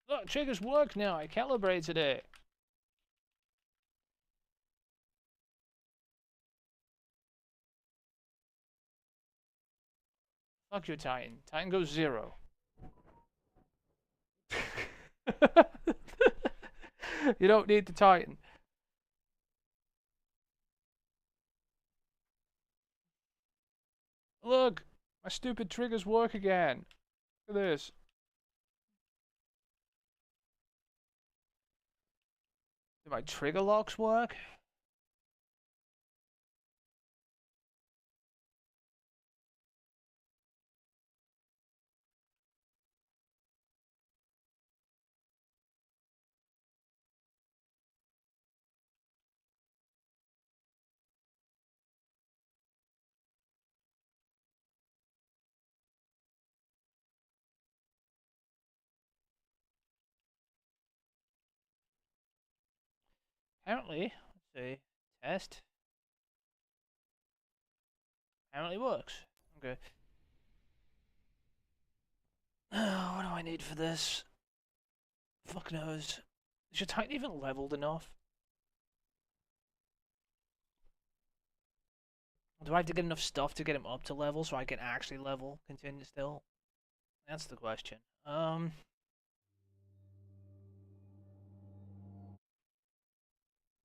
Look, triggers work now. I calibrated it. Fuck your Titan. Titan goes 0. You don't need the Titan. Look, my stupid triggers work again. Look at this. Do my trigger locks work? Apparently, let's see. Test. Apparently works. Okay. What do I need for this? Fuck knows. Is your Titan even leveled enough? Do I have to get enough stuff to get him up to level so I can actually level continue still? That's the question.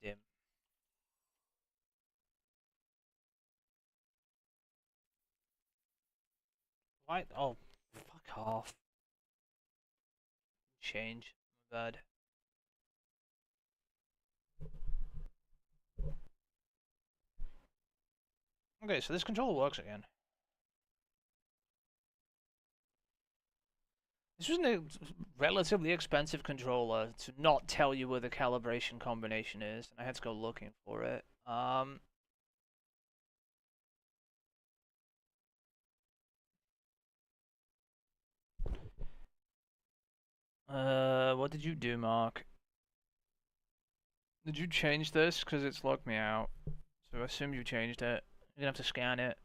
Dim. Why? Oh, fuck off. Change. My bad. Okay, so this controller works again. This was a relatively expensive controller to not tell you where the calibration combination is, and I had to go looking for it. What did you do, Mark? Did you change this? Because it's locked me out. So I assume you changed it. You're gonna have to scan it.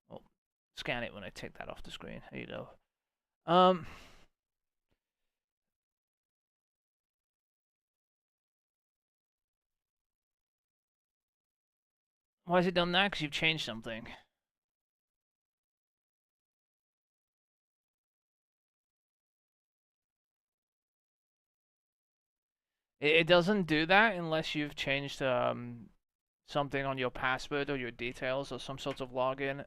Well, scan it when I take that off the screen. There you go. Why has it done that? Because you've changed something. It doesn't do that unless you've changed something on your password or your details or some sort of login.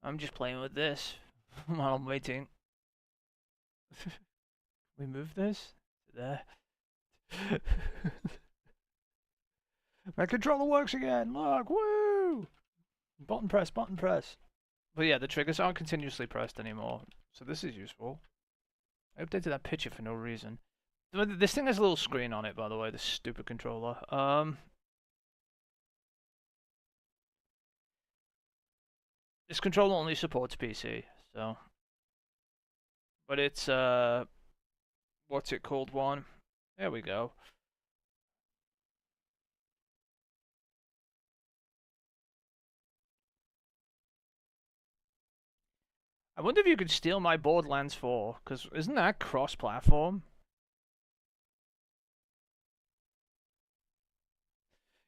I'm just playing with this while I'm waiting. We move this to there. My controller works again. Look, woo! Button press, button press. But yeah, the triggers aren't continuously pressed anymore, so this is useful. I updated that picture for no reason. This thing has a little screen on it, by the way. This stupid controller. This controller only supports PC, so. But it's what's it called one? There we go. I wonder if you could steal my Borderlands 4, because isn't that cross-platform?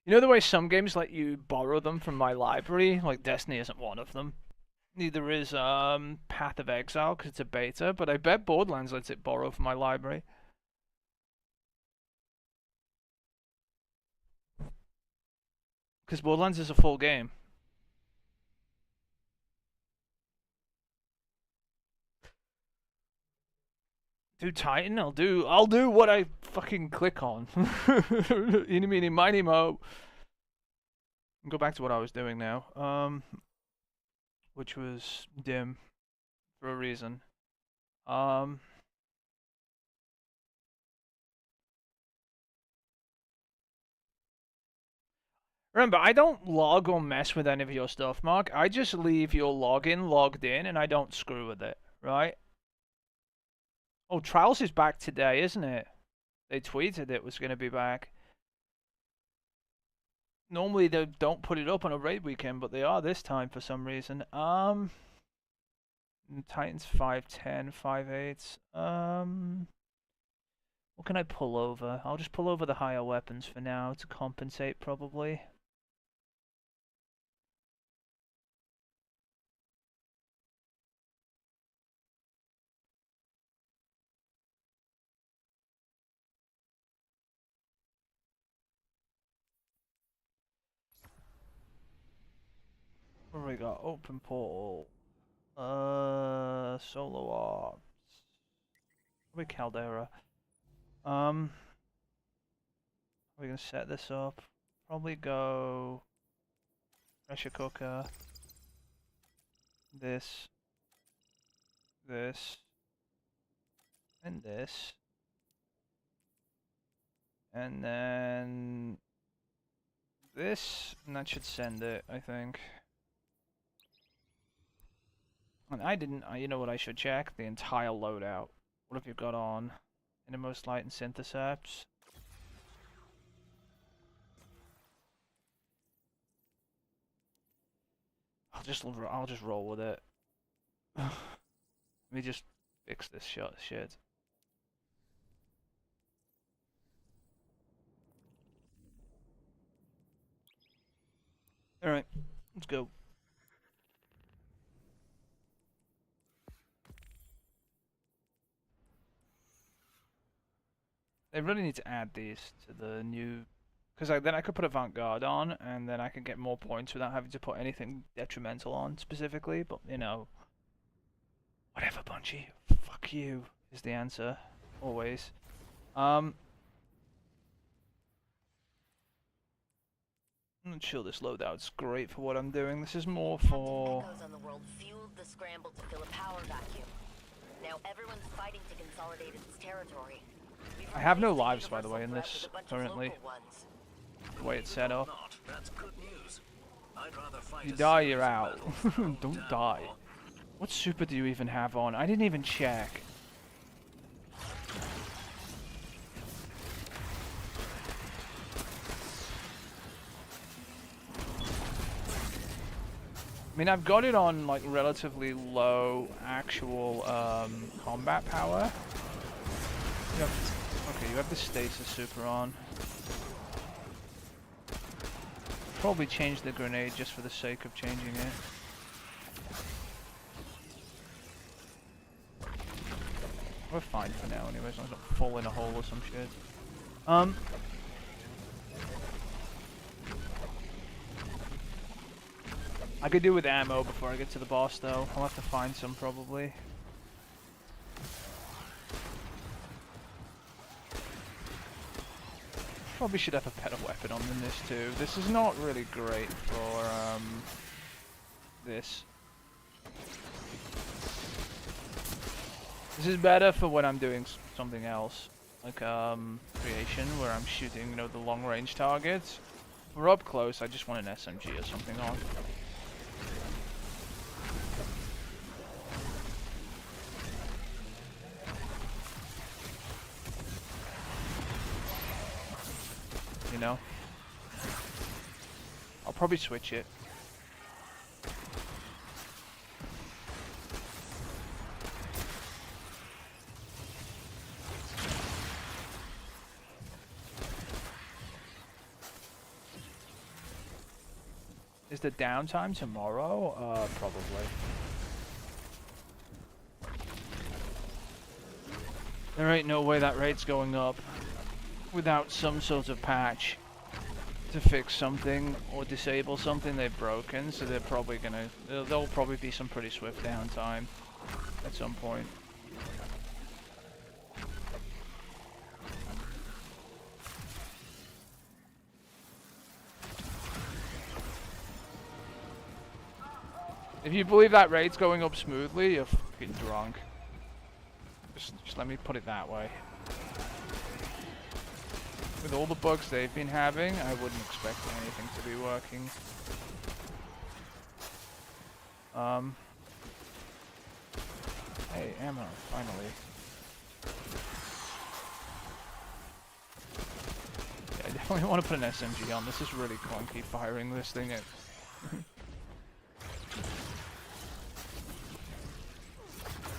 You know the way some games let you borrow them from my library? Like Destiny isn't one of them. Neither is Path of Exile, because it's a beta, but I bet Borderlands lets it borrow from my library. Because Borderlands is a full game. Do Titan? I'll do what I fucking click on. Eeny meeny miny mo. Go back to what I was doing now. Which was dim for a reason. Um Remember, I don't log or mess with any of your stuff, Mark. I just leave your login logged in, and I don't screw with it, right? Oh, Trials is back today, isn't it? They tweeted it was going to be back. Normally they don't put it up on a raid weekend, but they are this time for some reason. Titans 5'10", 5'8". What can I pull over? I'll just pull over the higher weapons for now to compensate, probably. What have we got? Open portal. Solo ops. Probably Caldera. How are we gonna set this up? Probably go pressure cooker. This. This. And this. And then this, and that should send it, I think. And I didn't, you know what I should check? The entire loadout. What have you got on? Innermost Light and Syntheseps. I'll just roll with it. Let me just fix this shit. Alright, let's go. They really need to add these to the new... Because then I could put Avant-Garde on, and then I can get more points without having to put anything detrimental on specifically, but, you know... Whatever, Bungie. Fuck you, is the answer. Always. I'm not sure this loadout's great for what I'm doing. This is more for... Echoes on the world fueled the scramble to fill a power vacuum. Now everyone's fighting to consolidate its territory. I have no lives, by the way, in this, currently. The way it's set up. You die, you're out. Don't die. What super do you even have on? I didn't even check. I mean, I've got it on, like, relatively low actual combat power. Okay, you have the stasis super on. Probably change the grenade just for the sake of changing it. We're fine for now anyways, I'm not fall in a hole or some shit. I could do with ammo before I get to the boss though. I'll have to find some probably. Probably should have a better weapon on than this too. This is not really great for this. This is better for when I'm doing something else, like creation, where I'm shooting, you know, the long range targets. For up close, I just want an SMG or something on. You know? I'll probably switch it. Is the downtime tomorrow? Probably. There ain't no way that rate's going up without some sort of patch to fix something or disable something they've broken, so they're probably gonna... There'll probably be some pretty swift downtime at some point. If you believe that rate's going up smoothly, you're fucking drunk. Just let me put it that way. With all the bugs they've been having, I wouldn't expect anything to be working. Hey, ammo, finally. Yeah, I definitely want to put an SMG on. This is really clunky firing this thing at...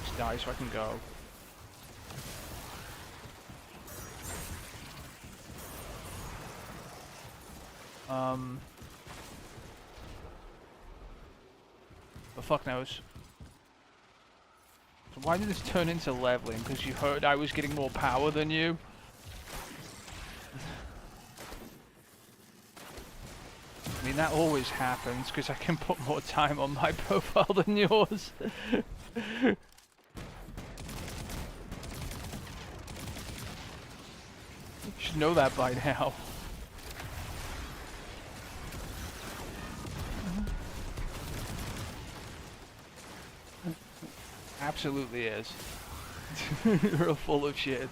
Just die so I can go. But fuck knows. So why did this turn into leveling? Because you heard I was getting more power than you? I mean, that always happens because I can put more time on my profile than yours. You should know that by now. Absolutely is. You're full of shit.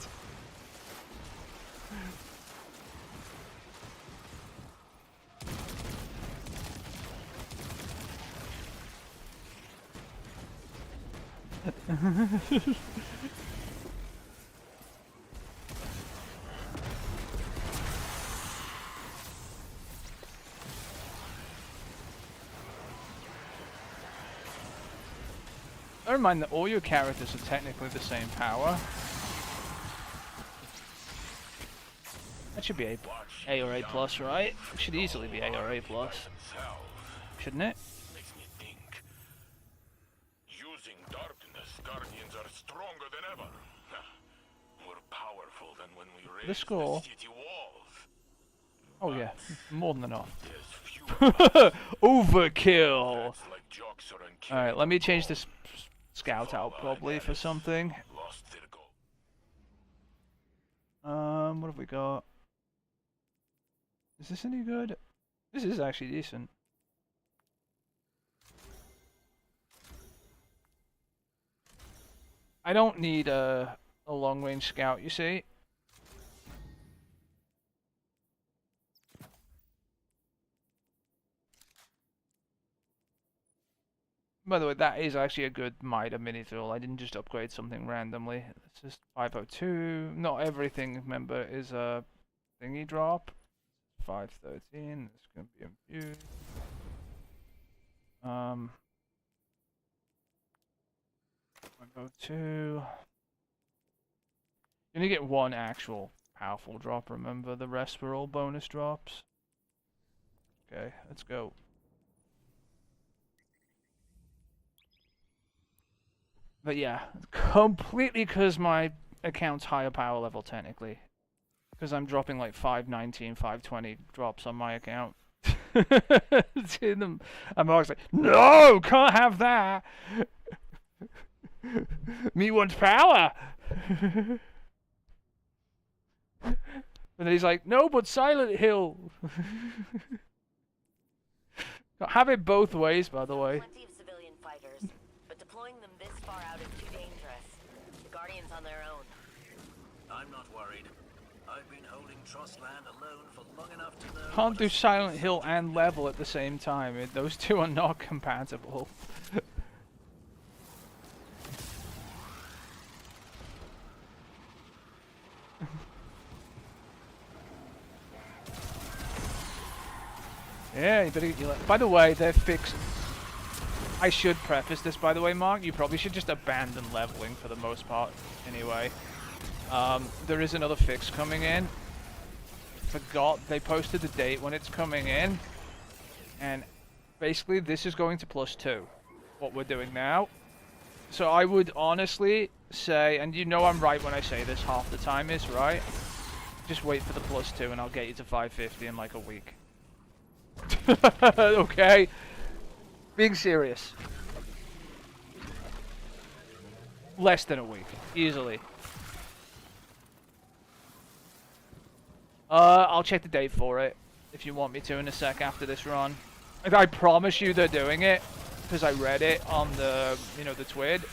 Bear in mind that all your characters are technically the same power. That should be A or A plus, right? It should easily be A or A plus. Shouldn't it? Makes me think. Using darkness, Guardians are stronger than ever. More powerful than when we raised The score. the city walls. Oh yeah, more than enough. There's fewer Overkill! bats like Joxer and Alright, let me change this scout out probably for something. lost their goal. What have we got? Is this any good? This is actually decent. I don't need a long-range scout, you see. By the way, that is actually a good Mida mini tool. I didn't just upgrade something randomly. It's just 502. Not everything, remember, is a thingy drop. 513. It's going to be infused. 502. You're going to get one actual powerful drop, remember? The rest were all bonus drops. Okay, let's go. But yeah, completely because my account's higher power level technically. Because I'm dropping like 519, 520 drops on my account. I'm always like, no, can't have that. Me wants power. And then he's like, no, but Silent Hill. Have it both ways, by the way. Plenty of civilian fighters, but deploying them this far out is too dangerous. The Guardians on their own. I'm not worried. I've been holding Trustland alone for long enough to know. Can't do Silent Hill and level at the same time. Those two are not compatible. Yeah, you better get. By the way, they're fixed. I should preface this, by the way, Mark. You probably should just abandon leveling for the most part, anyway. There is another fix coming in. Forgot they posted the date when it's coming in, and basically this is going to +2. What we're doing now. So I would honestly say, and you know I'm right when I say this half the time is right. Just wait for the +2, and I'll get you to 550 in like a week. Okay, being serious. Less than a week, easily. I'll check the date for it if you want me to in a sec after this run. I promise you they're doing it because I read it on the, you know, the Twid.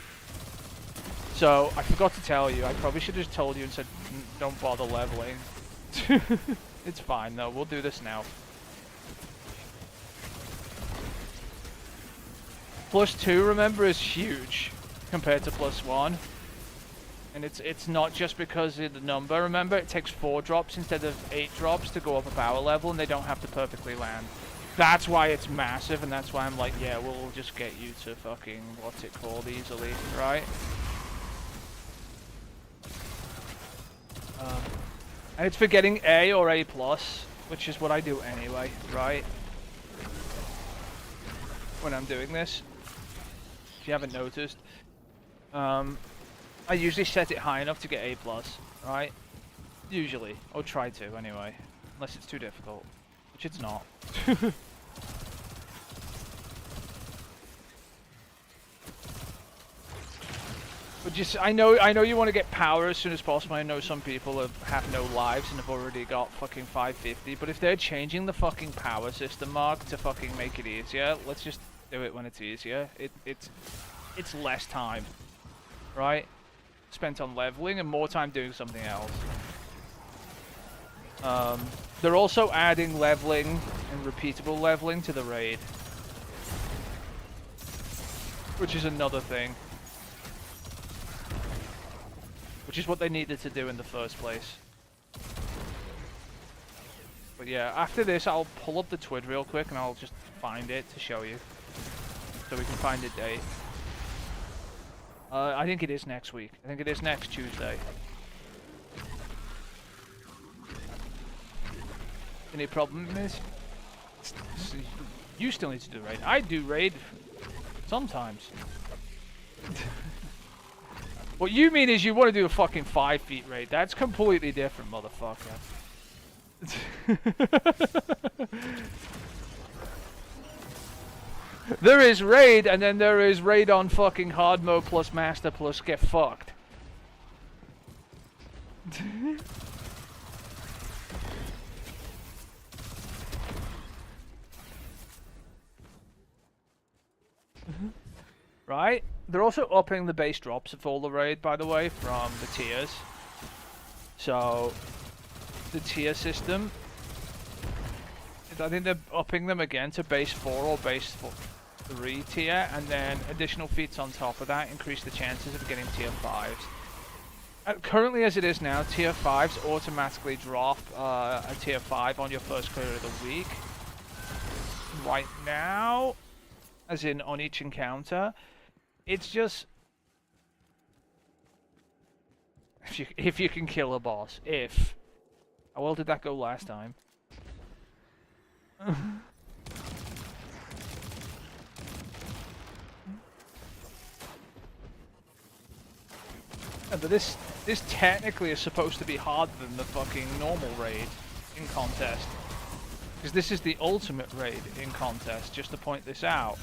So I forgot to tell you. I probably should have just told you and said don't bother leveling. It's fine though, we'll do this now. +2, remember, is huge compared to +1. And it's not just because of the number, remember, it takes 4 drops instead of 8 drops to go up a power level, and they don't have to perfectly land. That's why it's massive, and that's why I'm like, yeah, we'll just get you to fucking, what's it called, easily, right? And it's for getting A or A+, which is what I do anyway, right? When I'm doing this. If you haven't noticed. I usually set it high enough to get A+, right? Usually. Or try to, anyway. Unless it's too difficult. Which it's not. But just, I know you want to get power as soon as possible. I know some people have no lives and have already got fucking 550. But if they're changing the fucking power system, Mark, to fucking make it easier, let's just do it when it's easier. It's less time, right? Spent on leveling and more time doing something else. They're also adding leveling and repeatable leveling to the raid, which is another thing. Which is what they needed to do in the first place. But yeah, after this I'll pull up the TWID real quick and I'll just find it to show you. So we can find a date. I think it is next week. I think it is next Tuesday. Any problem is, you still need to do raid. I do raid sometimes. What you mean is you want to do a fucking 5 feet raid. That's completely different, motherfucker. There is raid, and then there is raid on fucking hard mode plus master plus get fucked. Right? They're also upping the base drops of all the raid, by the way, from the tiers. So, the tier system, I think they're upping them again to base 4 or base 3 tier, and then additional feats on top of that increase the chances of getting tier 5s. Currently as it is now, tier 5s automatically drop a tier 5 on your first clear of the week. Right now, as in on each encounter, it's just if you can kill a boss. How well did that go last time? But this technically is supposed to be harder than the fucking normal raid in contest, because this is the ultimate raid in contest. Just to point this out.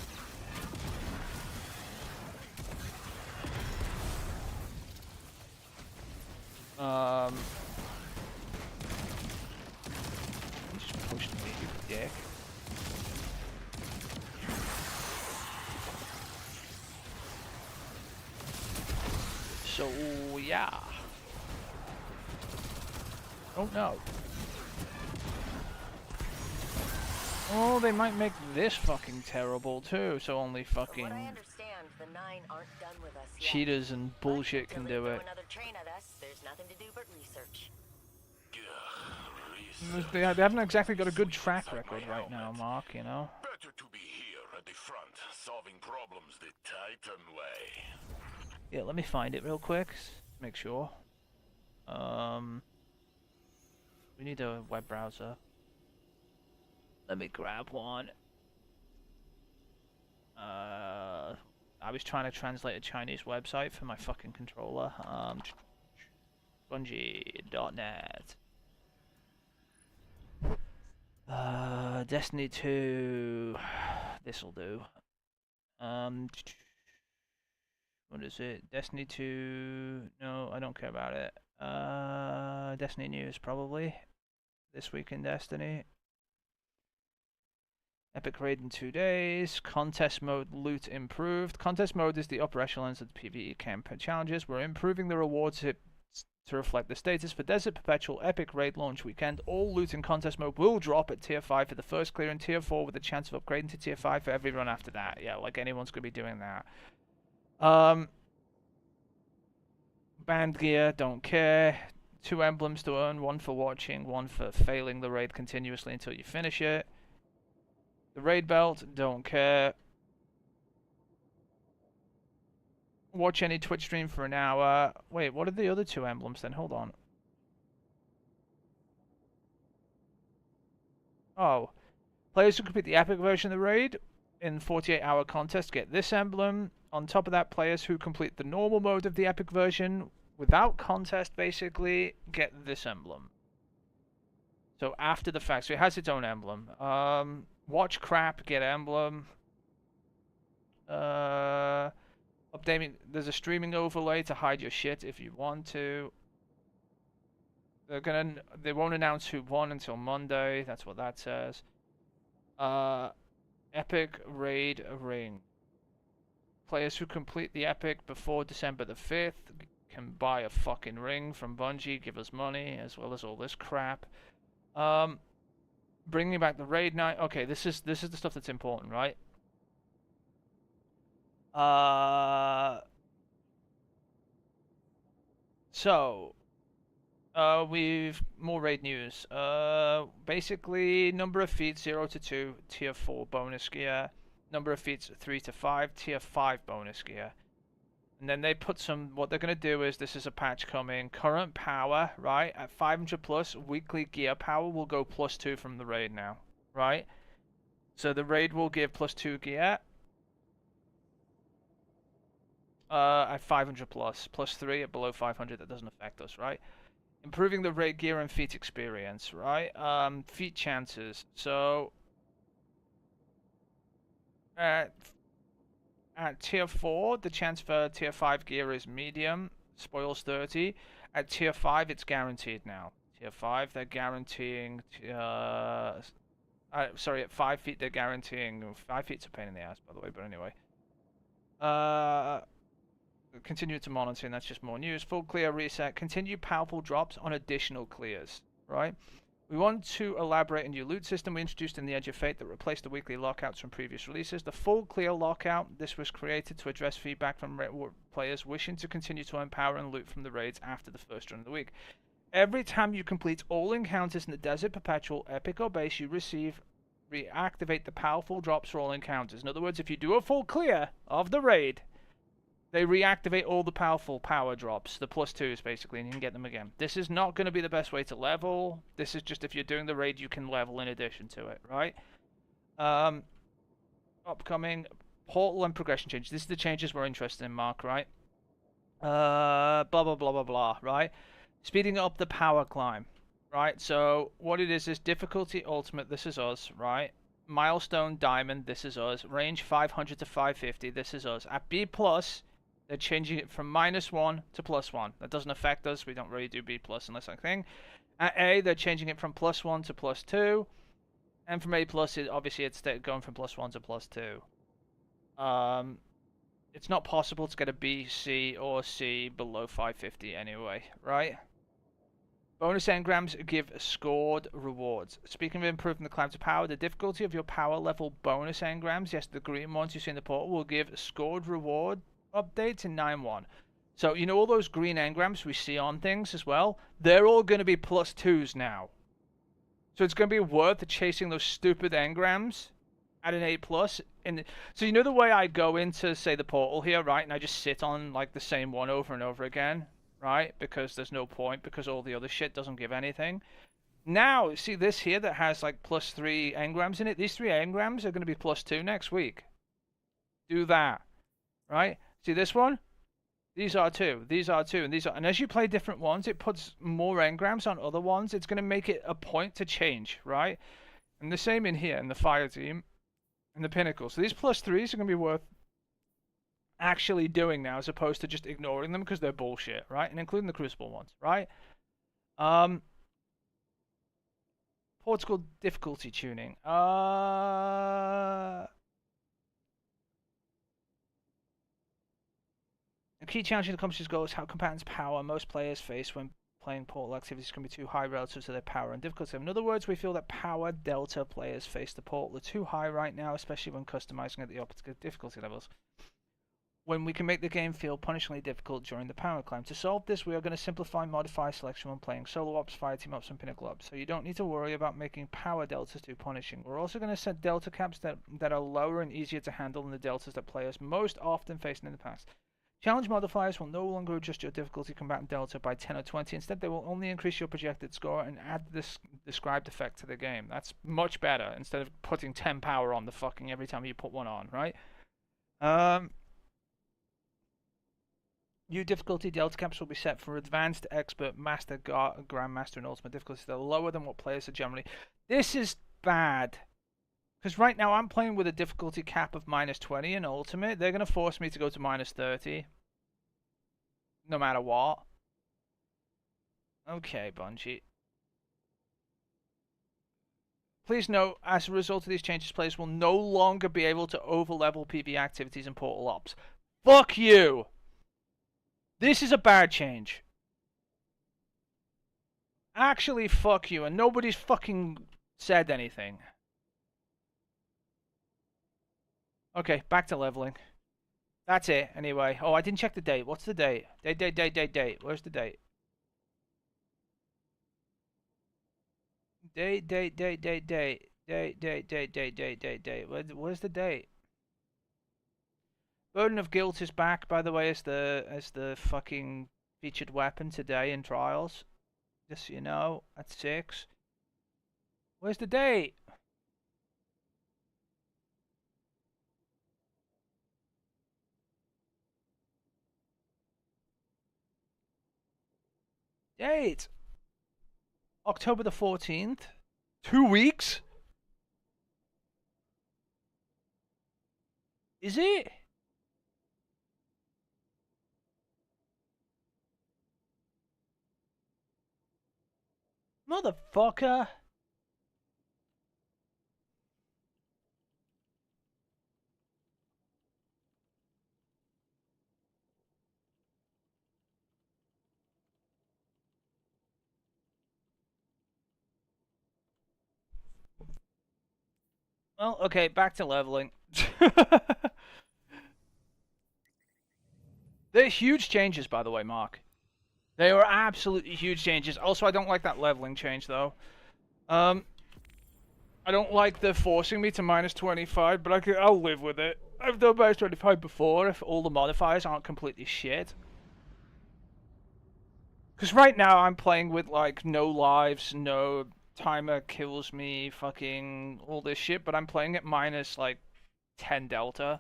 Just pushed me, you dick. So yeah. Oh no. Oh, they might make this fucking terrible too, so only fucking From what I understand, the 9 aren't done with us yet. cheaters and bullshit can do it. Another train at us, there's nothing to do but research. They haven't exactly got a good track record right now, Mark, you know? Better to be here at the front, solving problems the Titan way. Yeah, let me find it real quick. Make sure. We need a web browser. Let me grab one. I was trying to translate a Chinese website for my fucking controller. Bungie.net. Destiny 2. This'll do. What is it? Destiny 2. No, I don't care about it. Destiny News, probably. This week in Destiny. Epic raid in 2 days. Contest mode loot improved. Contest mode is the upper echelons of the PvE campaign challenges. We're improving the rewards To reflect the status for Desert Perpetual Epic Raid Launch Weekend, all loot in contest mode will drop at Tier 5 for the first clear and Tier 4 with a chance of upgrading to Tier 5 for every run after that. Yeah, like anyone's going to be doing that. Band gear, don't care. 2 emblems to earn, 1 for watching, 1 for failing the raid continuously until you finish it. The raid belt, don't care. Watch any Twitch stream for an hour. Wait, what are the other 2 emblems then? Hold on. Oh. Players who complete the epic version of the raid in 48-hour contest get this emblem. On top of that, players who complete the normal mode of the epic version without contest basically get this emblem. So after the fact, so it has its own emblem. Watch crap, get emblem. Updating, there's a streaming overlay to hide your shit if you want to. They won't announce who won until Monday. That's what that says. Epic Raid Ring. Players who complete the epic before December the 5th can buy a fucking ring from Bungie, give us money, as well as all this crap. Bringing back the raid night. Okay, this is the stuff that's important, right? We've more raid news. Basically, number of feats 0 to 2, tier 4 bonus gear. Number of feats 3 to 5, tier 5 bonus gear. And then they put what they're going to do is, this is a patch coming. Current power, right? At 500 plus, weekly gear power will go +2 from the raid now, right? So the raid will give +2 gear. At 500 plus, +3 at below 500, that doesn't affect us, right? Improving the raid gear and feat experience, right? Feat chances. So at tier 4, the chance for tier 5 gear is medium, spoils 30. At tier 5, it's guaranteed now. Tier 5, they're guaranteeing. Sorry, at 5 feet, they're guaranteeing. 5 feet's a pain in the ass, by the way, but anyway. Continue to monitor, and that's just more news. Full clear reset. Continue powerful drops on additional clears, right? We want to elaborate a new loot system we introduced in the Edge of Fate that replaced the weekly lockouts from previous releases. The full clear lockout, this was created to address feedback from players wishing to continue to empower and loot from the raids after the first run of the week. Every time you complete all encounters in the Desert Perpetual, Epic or Base, you reactivate the powerful drops for all encounters. In other words, if you do a full clear of the raid, they reactivate all the powerful power drops, the +2s basically, and you can get them again. This is not going to be the best way to level. This is just if you're doing the raid, you can level in addition to it, right? Upcoming portal and progression changes. This is the changes we're interested in, Mark, right? Blah, blah, blah, blah, blah, right? Speeding up the power climb, right? So what it is difficulty ultimate, this is us, right? Milestone diamond, this is us. Range 500 to 550, this is us. At B+, they're changing it from -1 to +1. That doesn't affect us. We don't really do B+ unless I think. At A, they're changing it from +1 to +2. And from A+, obviously it's going from +1 to +2. It's not possible to get a B, C, or C below 550 anyway, right? Bonus engrams give scored rewards. Speaking of improving the climb to power, the difficulty of your power level bonus engrams, yes, the green ones you see in the portal, will give scored reward updates in 9.1. So, you know all those green engrams we see on things as well? They're all going to be +2s now. So it's going to be worth chasing those stupid engrams at an A+. So you know the way I go into, say, the portal here, right? And I just sit on, like, the same one over and over again, right? Because there's no point, because all the other shit doesn't give anything. Now, see this here that has, like, +3 engrams in it? These 3 engrams are going to be +2 next week. Do that, right? See this one? These are 2, these are 2, and these are... And as you play different ones, it puts more engrams on other ones. It's going to make it a point to change, right? And the same in here, in the fire team, and the pinnacle. So these +3s are going to be worth actually doing now, as opposed to just ignoring them because they're bullshit, right? And including the Crucible ones, right? Portal difficulty tuning. A key challenge in the competition's goal is how combatants' power most players face when playing Portal activities can be too high relative to their power and difficulty. In other words, we feel that power delta players face the Portal are too high right now, especially when customizing at the opposite difficulty levels. When we can make the game feel punishingly difficult during the power climb. To solve this, we are going to simplify modify selection when playing solo ops, fire team ops, and pinnacle ops, so you don't need to worry about making power deltas too punishing. We're also going to set delta caps that are lower and easier to handle than the deltas that players most often faced in the past. Challenge modifiers will no longer adjust your difficulty combatant delta by 10 or 20. Instead, they will only increase your projected score and add this described effect to the game. That's much better, instead of putting 10 power on the fucking every time you put one on, right? New difficulty delta caps will be set for advanced, expert, master, grandmaster, and ultimate difficulties that are lower than what players are generally. This is bad. Because right now I'm playing with a difficulty cap of -20 in ultimate. They're going to force me to go to -30. No matter what. Okay, Bungie. Please note, as a result of these changes, players will no longer be able to overlevel PvE activities and Portal Ops. Fuck you! This is a bad change. Actually, fuck you, and nobody's fucking said anything. Okay, back to leveling. That's it, anyway. Oh, I didn't check the date. What's the date? Date. Where's the date? Date. Where's the date? Burden of Guilt is back, by the way, as the fucking featured weapon today in Trials. Just so you know, at 6. Where's the date? Date! October the 14th? 2 weeks? Is it? Motherfucker! Well, okay, back to leveling. They're huge changes, by the way, Mark. They are absolutely huge changes. Also, I don't like that leveling change, though. I don't like the forcing me to -25, but I'll live with it. I've done -25 before if all the modifiers aren't completely shit. Because right now I'm playing with, like, no lives, no timer kills me, fucking all this shit, but I'm playing at minus, like, 10 delta.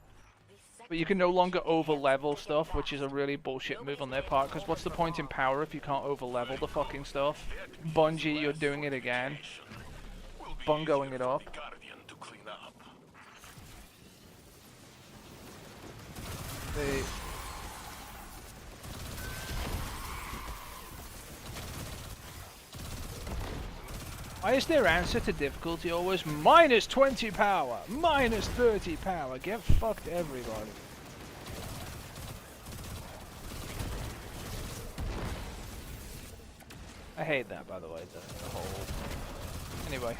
But you can no longer over-level stuff, which is a really bullshit move on their part, because what's the point in power if you can't over-level the fucking stuff? Bungie, you're doing it again. Bungoing it up. Why is their answer to difficulty always -20 power, -30 power? Get fucked, everybody. I hate that, by the way, the whole... Anyway.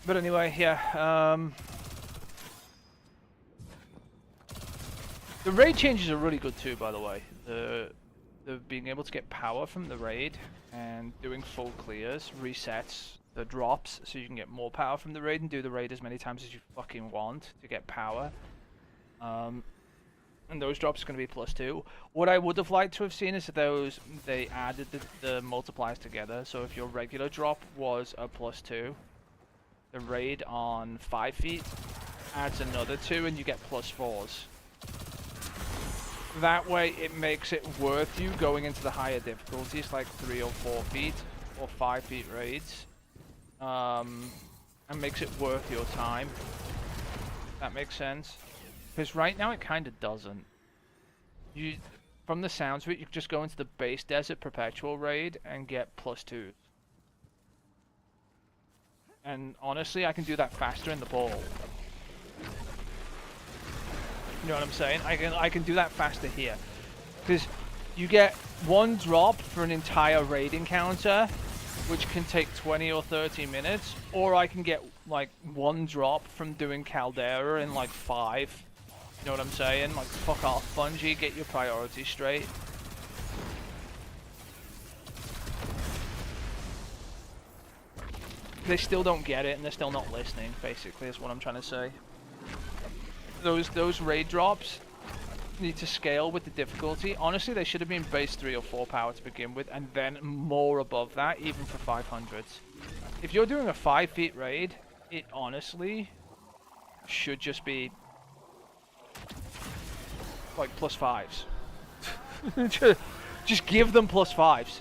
But anyway, yeah, the raid changes are really good too, by the way. The being able to get power from the raid and doing full clears resets the drops, so you can get more power from the raid and do the raid as many times as you fucking want to get power. And those drops are going to be +2. What I would have liked to have seen is that they added the multipliers together. So if your regular drop was a +2, the raid on 5 feet adds another 2 and you get +4s. That way it makes it worth you going into the higher difficulties, like 3 or 4 feet or 5 feet raids, and makes it worth your time. That makes sense. Because right now it kind of doesn't. from the sounds of it, you could just go into the base Desert Perpetual raid and get +2s. And honestly, I can do that faster in the ball. You know what I'm saying? I can do that faster here. Because you get 1 drop for an entire raid encounter, which can take 20 or 30 minutes, or I can get like 1 drop from doing Caldera in like 5. You know what I'm saying? Like, fuck off, Bungie, get your priorities straight. They still don't get it, and they're still not listening, basically, is what I'm trying to say. Those raid drops need to scale with the difficulty. Honestly, they should have been base 3 or 4 power to begin with, and then more above that, even for 500s. If you're doing a 5 feet raid, it honestly should just be like +5s. Just give them +5s.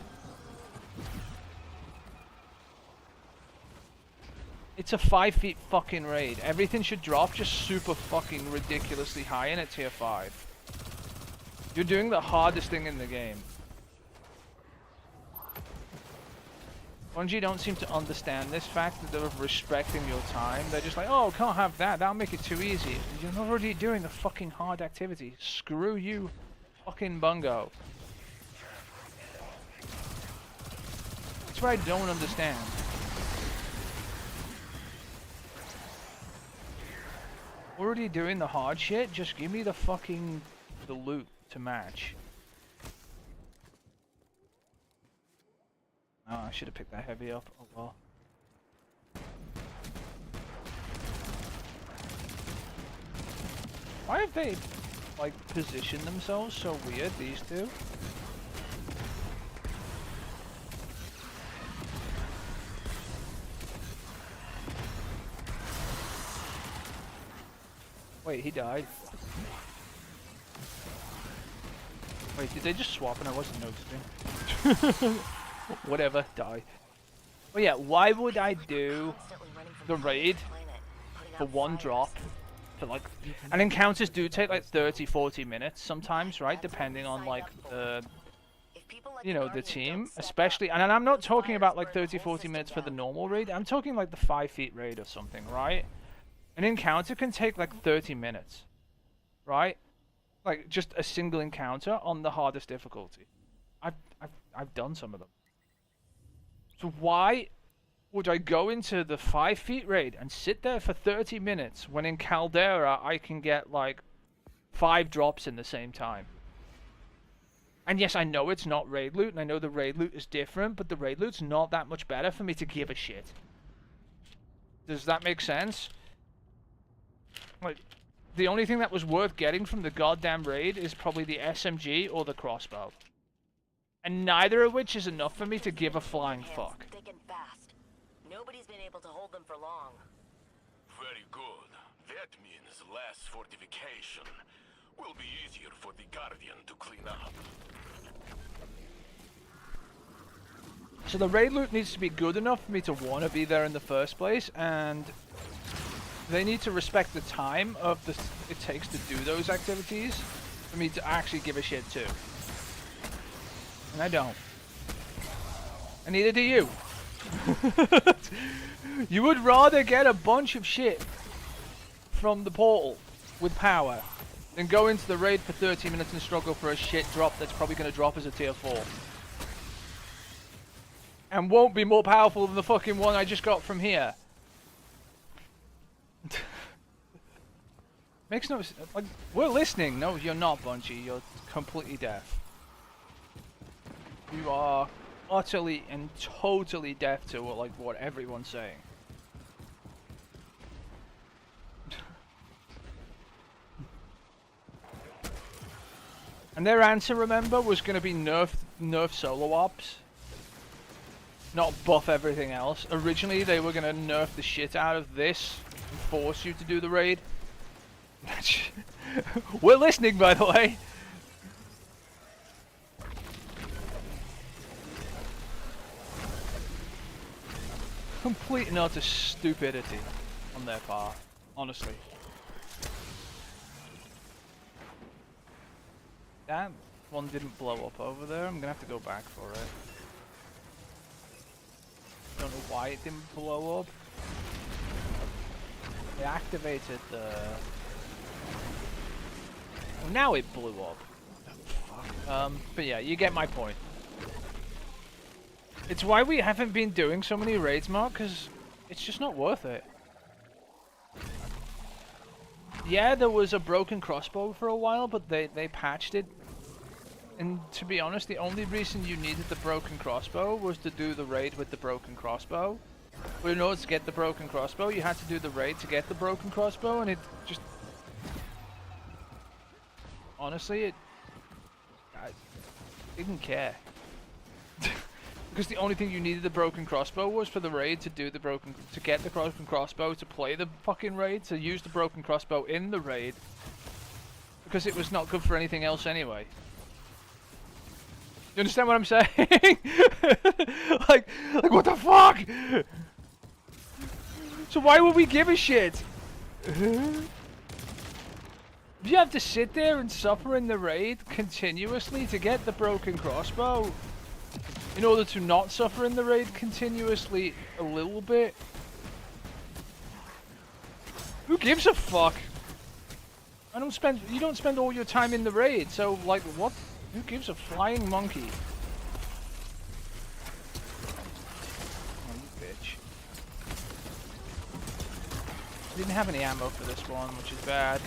It's a 5 feet fucking raid. Everything should drop just super fucking ridiculously high in at tier 5. You're doing the hardest thing in the game. Bungie don't seem to understand this fact that they're respecting your time. They're just like, oh, can't have that. That'll make it too easy. You're not already doing the fucking hard activity. Screw you, fucking bungo. That's what I don't understand. Already doing the hard shit? Just give me the fucking the loot to match. Oh, I should have picked that heavy up. Oh well. Why have they, like, positioned themselves so weird, these two? Wait, he died. Wait, did they just swap and I wasn't noticing? Whatever, die. But yeah, why would I do the raid for 1 drop? For like, and encounters do take like 30-40 minutes sometimes, right? Depending on like the, you know, the team, especially. And I'm not talking about like 30-40 minutes for the normal raid. I'm talking like the 5 feet raid or something, right? An encounter can take like 30 minutes, right? Like just a single encounter on the hardest difficulty. I've done some of them. So why would I go into the 5 feet raid and sit there for 30 minutes when in Caldera I can get like 5 drops in the same time? And yes, I know it's not raid loot, and I know the raid loot is different, but the raid loot's not that much better for me to give a shit. Does that make sense? Like, the only thing that was worth getting from the goddamn raid is probably the SMG or the crossbow. And neither of which is enough for me to give a flying fuck. Thick and fast. Nobody's been able to hold them for long. Very good. That means less fortification. Will be easier for the Guardian to clean up. So the raid loot needs to be good enough for me to want to be there in the first place, and they need to respect the time of it takes to do those activities for me to actually give a shit too. And I don't. And neither do you. You would rather get a bunch of shit from the portal with power than go into the raid for 30 minutes and struggle for a shit drop that's probably going to drop as a tier 4. And won't be more powerful than the fucking one I just got from here. Makes no sense. Like, we're listening. No, you're not, Bungie. You're completely deaf. You are utterly and totally deaf to what everyone's saying. And their answer, remember, was going to be nerf solo ops. Not buff everything else. Originally, they were going to nerf the shit out of this and force you to do the raid. We're listening, by the way. Complete and utter stupidity on their part, honestly. Damn. one didn't blow up over there. I'm gonna have to go back for it. Don't know why it didn't blow up. I activated the... Well, now it blew up. Fuck. But yeah, you get my point. It's why we haven't been doing so many raids, Mark, because it's just not worth it. Yeah, there was a broken crossbow for a while, but they patched it. And to be honest, the only reason you needed the broken crossbow was to do the raid with the broken crossbow. But in order to get the broken crossbow, you had to do the raid to get the broken crossbow, and it just... Honestly, I didn't care. Because the only thing you needed the broken crossbow was for the raid to do the broken... to get the broken crossbow, to play the fucking raid, to use the broken crossbow in the raid. Because it was not good for anything else anyway. You understand what I'm saying? like what the fuck? So why would we give a shit? You have to sit there and suffer in the raid continuously to get the broken crossbow in order to not suffer in the raid continuously a little bit. Who gives a fuck? You don't spend all your time in the raid, so like what? Who gives a flying monkey? Oh, you bitch. Didn't have any ammo for this one, which is bad.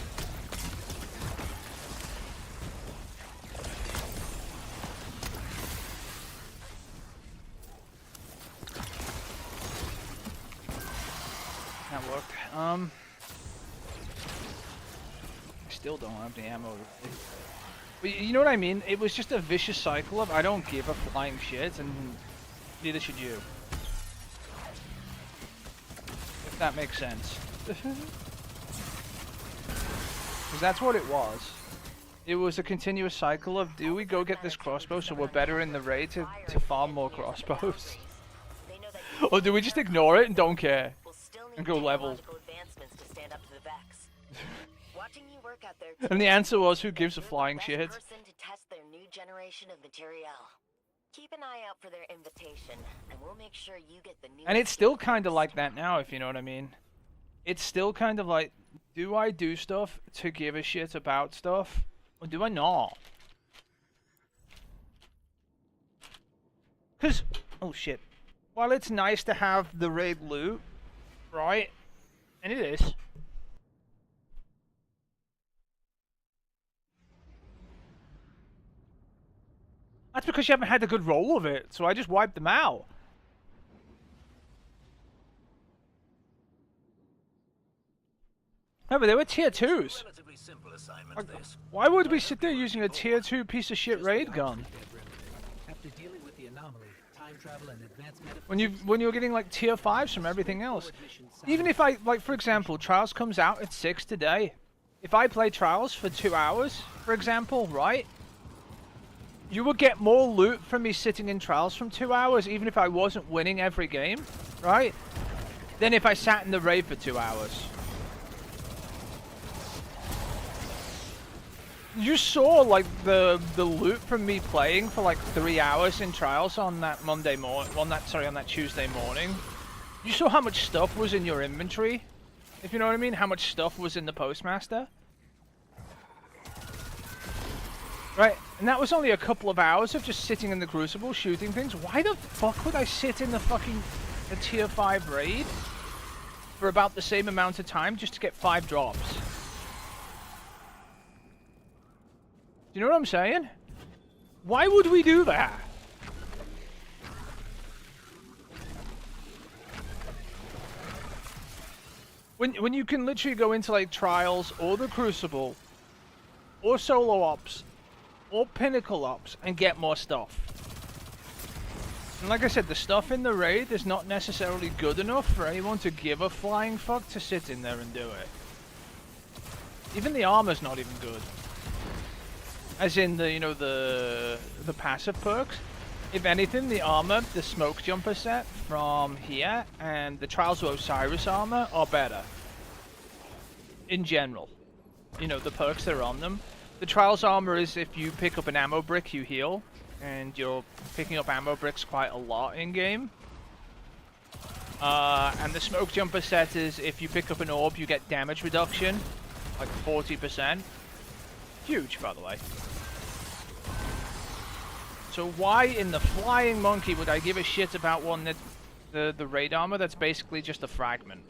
That worked. I still don't have any ammo. But you know what I mean? It was just a vicious cycle of I don't give a flying shit, and neither should you. If that makes sense. Because that's what it was. It was a continuous cycle of, do we go get this crossbow so we're better in the raid to farm more crossbows? Or do we just ignore it and don't care? And go level? And the answer was, who gives a flying shit? Keep an eye out for their invitation, and we'll make sure you get the new. And it's still kind of like that now, if you know what I mean. It's still kind of like, do I do stuff to give a shit about stuff, or do I not? Because, oh shit, while it's nice to have the raid loot, right, and it is, that's because you haven't had a good roll of it, so I just wiped them out. No, but they were tier 2s. Like, why would we sit there using a tier 2 piece of shit raid gun? When you're getting like tier 5s from everything else. Even if I, like for example, Trials comes out at 6 today. If I play Trials for 2 hours, for example, right? You would get more loot from me sitting in Trials from 2 hours, even if I wasn't winning every game, right? Than if I sat in the raid for 2 hours. You saw like the loot from me playing for like 3 hours in Trials on that on that Tuesday morning. You saw how much stuff was in your inventory, if you know what I mean. How much stuff was in the Postmaster. Right, and that was only a couple of hours of just sitting in the Crucible shooting things. Why the fuck would I sit in the fucking tier 5 raid for about the same amount of time just to get 5 drops? Do you know what I'm saying? Why would we do that? When you can literally go into like Trials or the Crucible or Solo Ops or Pinnacle Ops and get more stuff. And like I said, the stuff in the raid is not necessarily good enough for anyone to give a flying fuck to sit in there and do it. Even the armor's not even good. As in the, you know, the passive perks. If anything, the armor, the smoke jumper set from here and the Trials of Osiris armor are better. In general. You know, the perks that are on them. The Trials armor is if you pick up an ammo brick, you heal, and you're picking up ammo bricks quite a lot in game. And the Smoke Jumper set is if you pick up an orb, you get damage reduction, like 40%. Huge, by the way. So why in the flying monkey would I give a shit about one that the raid armor that's basically just a fragment?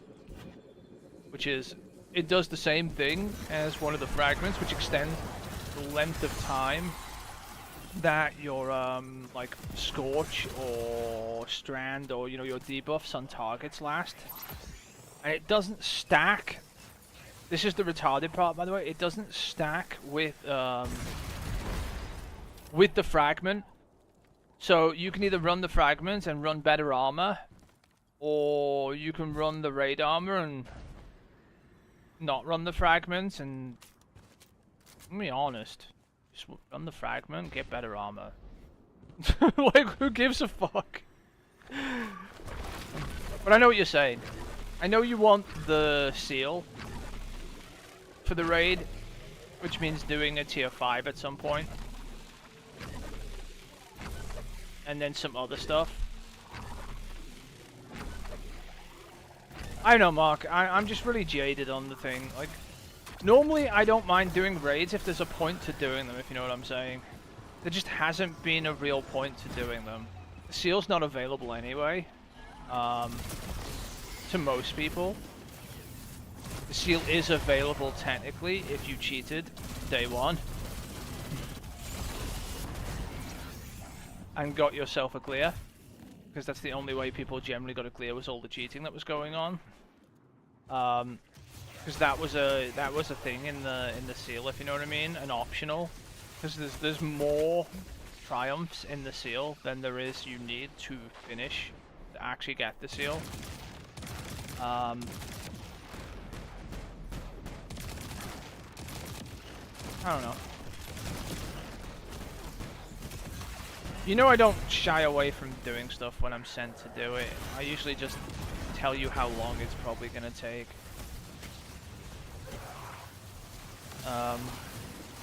Which is, it does the same thing as one of the fragments, which extends the length of time that your like Scorch or Strand or your debuffs on targets last. And it doesn't stack. This is the retarded part, by the way. It doesn't stack with the fragment. So you can either run the fragment and run better armor, or you can run the raid armor and not run the fragments. And let me be honest, just run the fragment, get better armor. Like, who gives a fuck? But I know what you're saying. I know you want the seal for the raid, which means doing a tier 5 at some point. And then some other stuff. I don't know, Mark. I'm just really jaded on the thing. Like, normally I don't mind doing raids if there's a point to doing them, if you know what I'm saying. There just hasn't been a real point to doing them. The seal's not available anyway. To most people. The seal is available technically if you cheated day 1. And got yourself a clear, because that's the only way people generally got a clear, was all the cheating that was going on. Because that was a thing in the seal, if you know what I mean, an optional. Because there's more triumphs in the seal than there is you need to finish to actually get the seal. I don't know. You know I don't shy away from doing stuff when I'm sent to do it. I usually just tell you how long it's probably gonna take.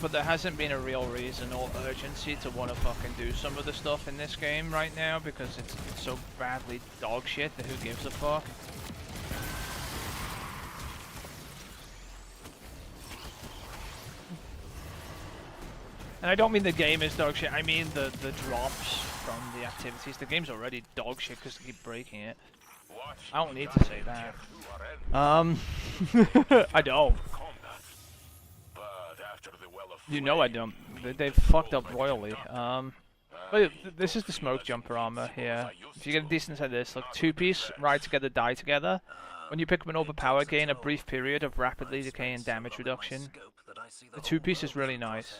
But there hasn't been a real reason or urgency to want to fucking do some of the stuff in this game right now, because it's so badly dog shit that who gives a fuck. And I don't mean the game is dog shit, I mean the drops from the activities. The game's already dog shit because they keep breaking it. I don't need to say that. I don't. You know I don't. They've fucked up royally. But this is the Smoke Jumper armor here. If you get a decent set of this, look, 2-piece, ride together, die together. When you pick up an overpower, gain a brief period of rapidly decaying damage reduction. The 2-piece is really nice.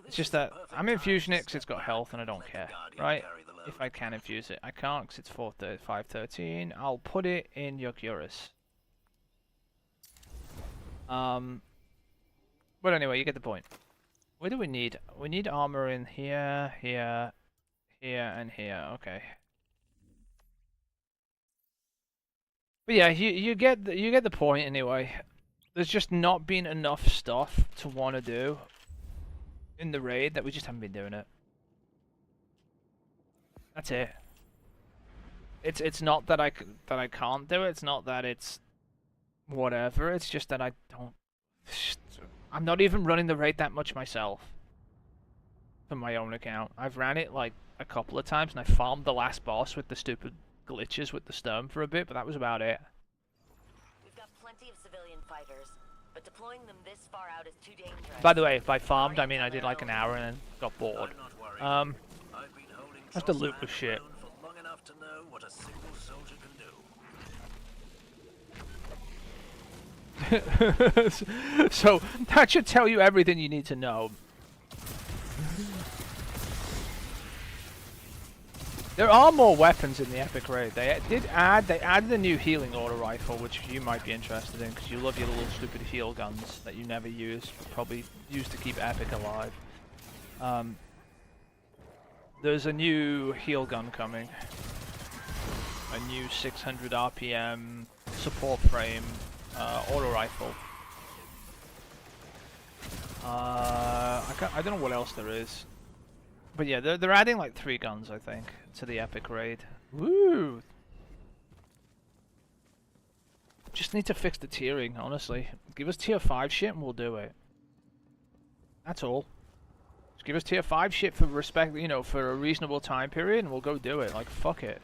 It's just that I'm infusing it because it's got health and I don't care, right? If I can infuse it. I can't because it's 513. I'll put it in Yokurus. But anyway, you get the point. What do we need? We need armor in here, here, here, and here. Okay. But yeah, you get the point anyway. There's just not been enough stuff to want to do in the raid that we just haven't been doing it. That's it. It's not that I can't do it. It's not that it's whatever. It's just that I don't. I'm not even running the raid that much myself. For my own account, I've ran it like a couple of times, and I farmed the last boss with the stupid glitches with the stone for a bit, but that was about it. We've got plenty of civilian fighters, but deploying them this far out is too dangerous. By the way, by farmed I mean I did like an hour and then got bored. That's the loot was shit. So that should tell you everything you need to know. There are more weapons in the epic raid. They added a new healing auto rifle, which you might be interested in because you love your little stupid heal guns that you never use, but probably use to keep epic alive. There's a new heal gun coming. A new 600 RPM support frame auto rifle. I don't know what else there is. But yeah, they're adding like 3 guns, I think, to the epic raid. Woo! Just need to fix the tiering, honestly. Give us tier 5 shit and we'll do it. That's all. Just give us tier 5 shit for respect, you know, for a reasonable time period and we'll go do it. Like, fuck it.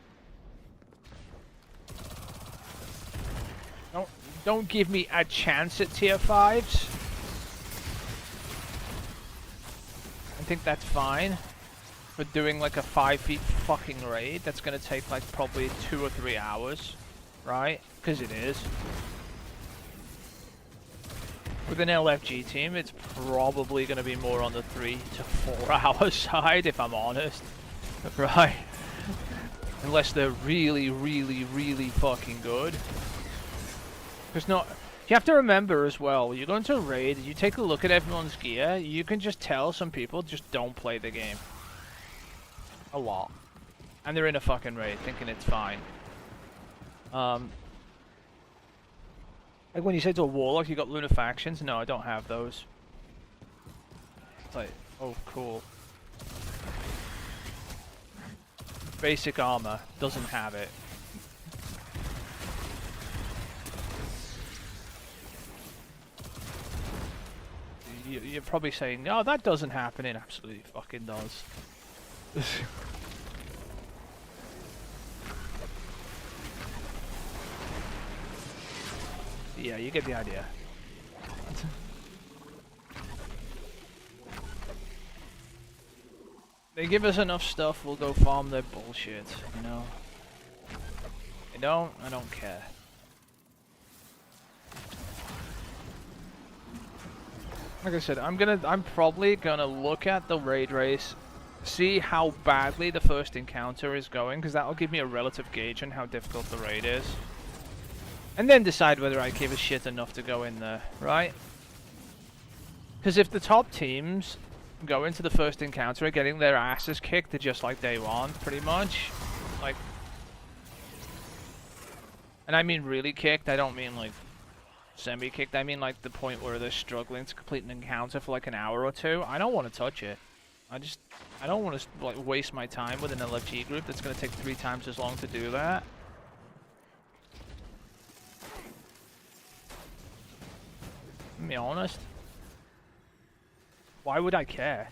Don't give me a chance at tier 5s. I think that's fine. For doing like a 5 feet fucking raid, that's gonna take like probably 2 or 3 hours. Right? Because it is. With an LFG team, it's probably going to be more on the 3 to 4 hour side, if I'm honest. Right? Unless they're really, really, really fucking good. Because not... You have to remember as well, when you go into a raid, you take a look at everyone's gear, you can just tell some people just don't play the game. A lot. And they're in a fucking raid, thinking it's fine. Like when you say to a warlock you got lunafactions, no, I don't have those. It's like, oh cool. Basic armor, doesn't have it. You're probably saying, oh, that doesn't happen. It absolutely fucking does. Yeah, you get the idea. They give us enough stuff, we'll go farm their bullshit, you know? They don't, I don't care. Like I said, I'm probably gonna look at the raid race, see how badly the first encounter is going, because that'll give me a relative gauge on how difficult the raid is. And then decide whether I give a shit enough to go in there, right? Because if the top teams go into the first encounter getting their asses kicked just like day one, pretty much, like... And I mean really kicked, I don't mean like semi-kicked, I mean like the point where they're struggling to complete an encounter for like an hour or 2. I don't want to touch it. I don't want to like waste my time with an LFG group that's going to take 3 times as long to do that. To be honest, why would I care?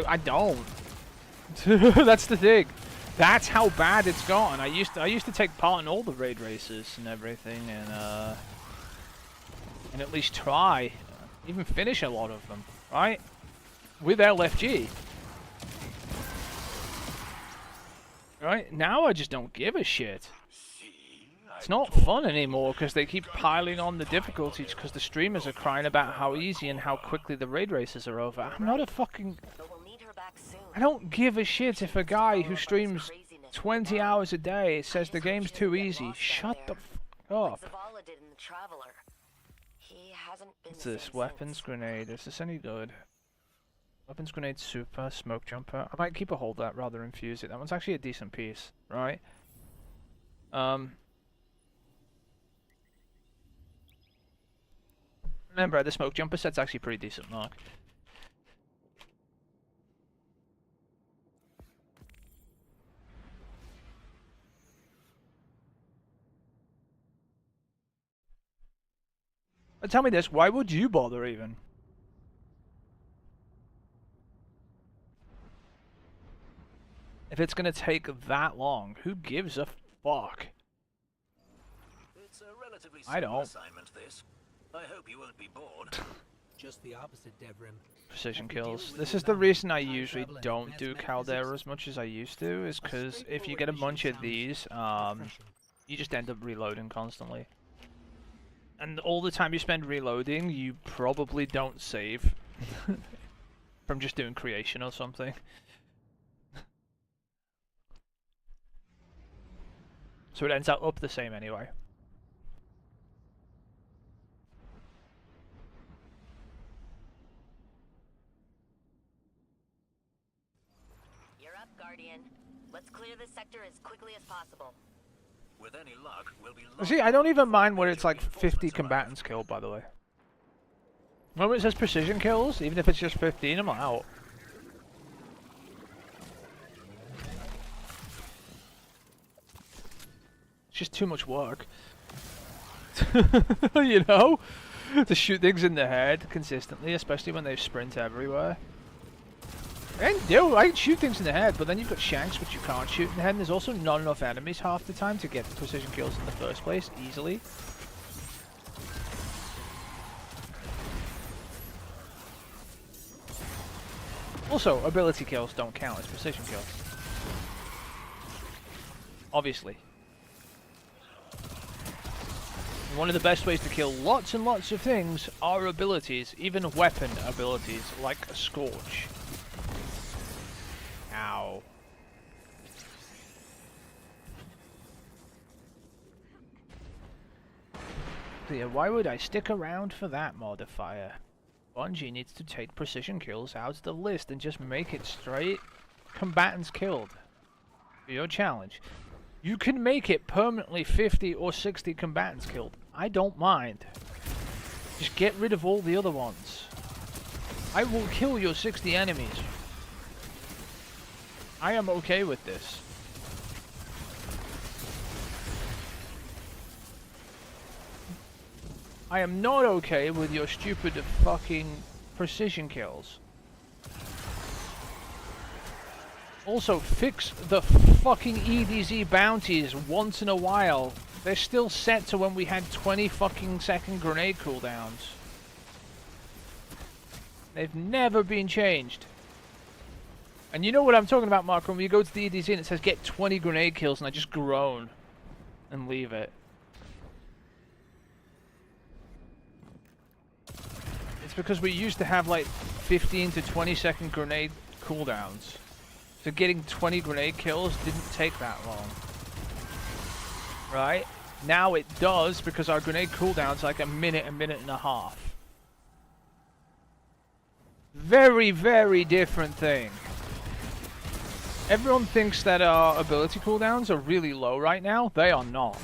I don't. That's the thing. That's how bad it's gone. I used to take part in all the raid races and everything, and at least try, even finish a lot of them, right? With LFG. Right? Now I just don't give a shit. It's not fun anymore because they keep piling on the difficulties because the streamers are crying about how easy and how quickly the raid races are over. I'm not a fucking... I don't give a shit if a guy who streams 20 hours a day says the game's too easy. Shut the fuck up. What's this? Weapons grenade. Is this any good? Weapons grenade super, smoke jumper. I might keep a hold of that rather than fuse it. That one's actually a decent piece, right? Remember, the smoke jumper set's actually pretty decent, Mark. But tell me this, why would you bother even? If it's gonna take that long, who gives a fuck? It's a relatively I simple don't. assignment, this. I hope you won't be bored. Just the opposite, Devrim. Precision kills. This is the reason I usually don't do Caldera as much as I used to, is because if you get a bunch of these, you just end up reloading constantly. And all the time you spend reloading, you probably don't save. From just doing creation or something. So it ends up the same anyway. Guardian. Let's clear this sector as quickly as possible. With any luck, we'll be See, I don't even mind when it's like 50 combatants killed, by the way. When it says precision kills, even if it's just 15, I'm out. It's just too much work. You know? To shoot things in the head consistently, especially when they sprint everywhere. I can shoot things in the head, but then you've got Shanks, which you can't shoot in the head, and there's also not enough enemies half the time to get the precision kills in the first place, easily. Also, ability kills don't count as precision kills. Obviously. One of the best ways to kill lots and lots of things are abilities, even weapon abilities, like a Scorch. Ow. So yeah, why would I stick around for that modifier? Bungie needs to take precision kills out of the list and just make it straight combatants killed. For your challenge. You can make it permanently 50 or 60 combatants killed. I don't mind. Just get rid of all the other ones. I will kill your 60 enemies. I am okay with this. I am not okay with your stupid fucking precision kills. Also, fix the fucking EDZ bounties once in a while. They're still set to when we had 20 fucking second grenade cooldowns. They've never been changed. And you know what I'm talking about, Mark, when you go to the EDZ and it says get 20 grenade kills and I just groan and leave it. It's because we used to have like 15 to 20 second grenade cooldowns. So getting 20 grenade kills didn't take that long. Right? Now it does because our grenade cooldown's like a minute and a half. Very, very different thing. Everyone thinks that our ability cooldowns are really low right now. They are not.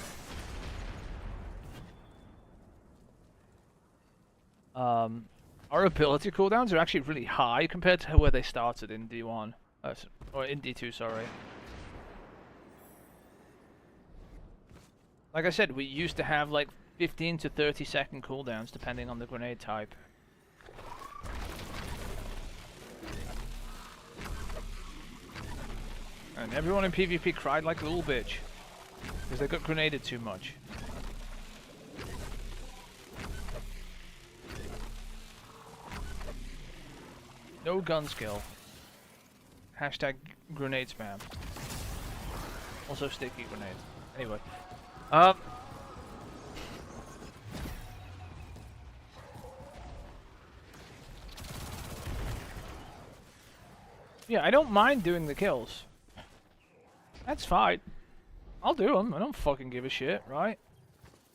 Our ability cooldowns are actually really high compared to where they started in D1. Or in D2, sorry. Like I said, we used to have like 15 to 30 second cooldowns depending on the grenade type. And everyone in PvP cried like a little bitch. Because they got grenaded too much. No gun skill. Hashtag grenade spam. Also sticky grenade. Anyway. Yeah, I don't mind doing the kills. That's fine. I'll do them. I don't fucking give a shit, right?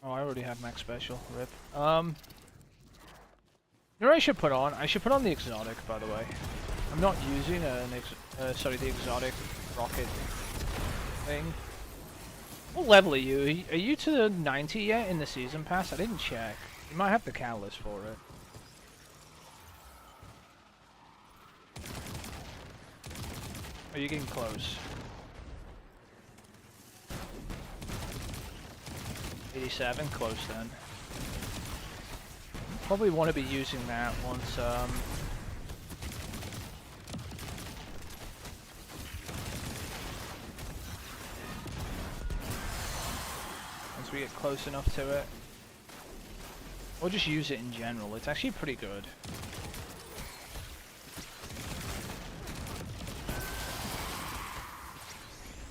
Oh, I already have max special. Rip. You know what I should put on? I should put on the exotic, by the way. I'm not using the exotic rocket thing. What level are you? Are you to the 90 yet in the season pass? I didn't check. You might have the catalyst for it. Are you getting close? 87, close then. Probably want to be using that once we get close enough to it. Or just use it in general. It's actually pretty good.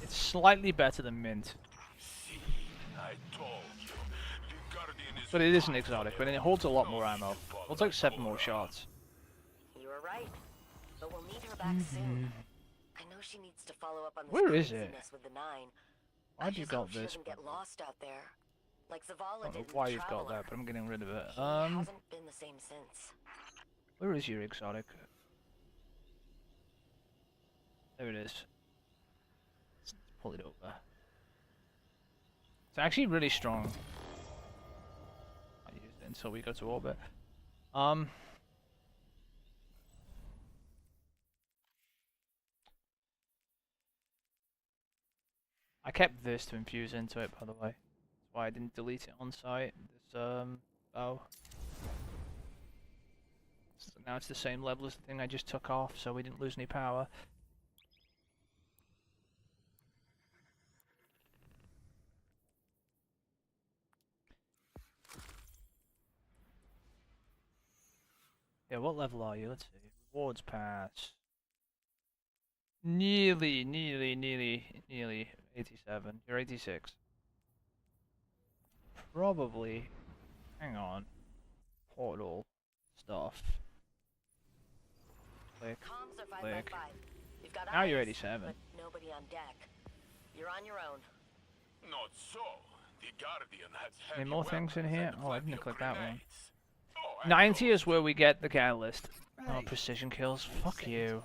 It's slightly better than Mint. See, I told you. The Guardian is But it is an exotic, but it holds a lot more ammo. Holds like 7 more shots. You were right, but we'll need her back soon. I know she needs to follow up on this Where is it? craziness with the Nine. Why'd you I just got hope she this? doesn't get lost out there, like Zavala I don't did know in why the you've got Traveler. that, but I'm getting rid of it. He hasn't been the same since. Where is your exotic? There it is. pull it over. It's actually really strong. I use it until we go to orbit. I kept this to infuse into it, by the way. That's why I didn't delete it on site. This bow. So now it's the same level as the thing I just took off, so we didn't lose any power. Yeah, what level are you? Let's see. Rewards pass. Nearly 87. You're 86. Probably. Hang on. Portal stuff. Click. Comms are 5 Click. by 5. You've got Now you're eyes, 87. but nobody on deck. You're on your own. Not so. The Guardian has Any heavy more things in weapons here? and Oh, I plenty didn't of click that one. grenades. Oh, and 90 those. is where we get the catalyst. Oh, Right. precision kills. Fuck you.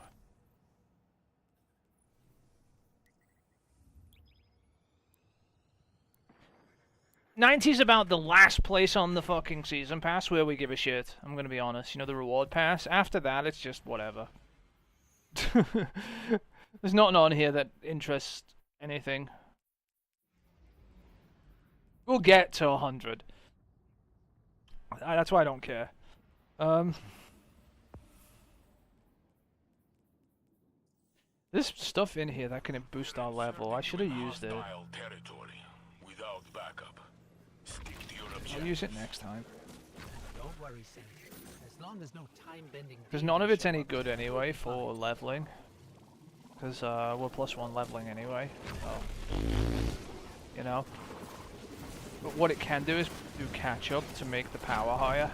'90's about the last place on the fucking season pass where we give a shit. I'm gonna be honest. You know, the reward pass. After that, it's just whatever. There's nothing on here that interests anything. We'll get to 100. That's why I don't care. There's stuff in here that can boost our level. I should have used it. Hostile territory without backup. Stick to your I'll objective. use it next time. Don't worry, Sam. As long as no time-bending... Because none of it's any good anyway for leveling. Because we're +1 leveling anyway. So, you know. But what it can do is do catch up to make the power higher.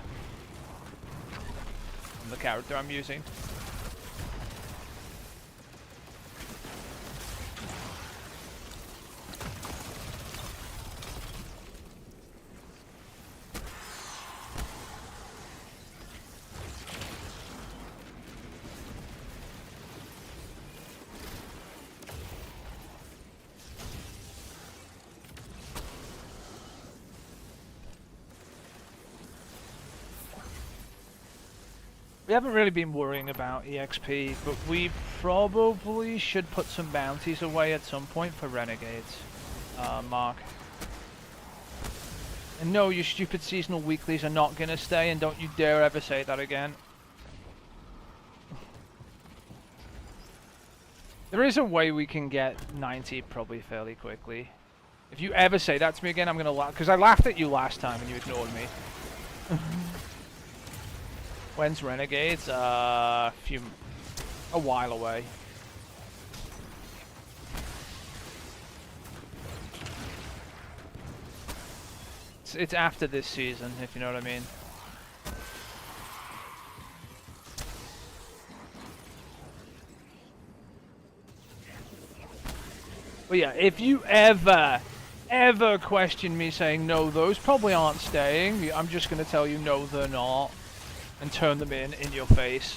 From the character I'm using. We haven't really been worrying about EXP, but we probably should put some bounties away at some point for Renegades, Mark. And no, your stupid seasonal weeklies are not gonna stay, and don't you dare ever say that again. There is a way we can get 90 probably fairly quickly. If you ever say that to me again, I'm gonna laugh, because I laughed at you last time and you ignored me. When's Renegades? A while away. It's after this season, if you know what I mean. But yeah, if you ever question me saying no, those probably aren't staying, I'm just gonna tell you no, they're not. And turn them in your face.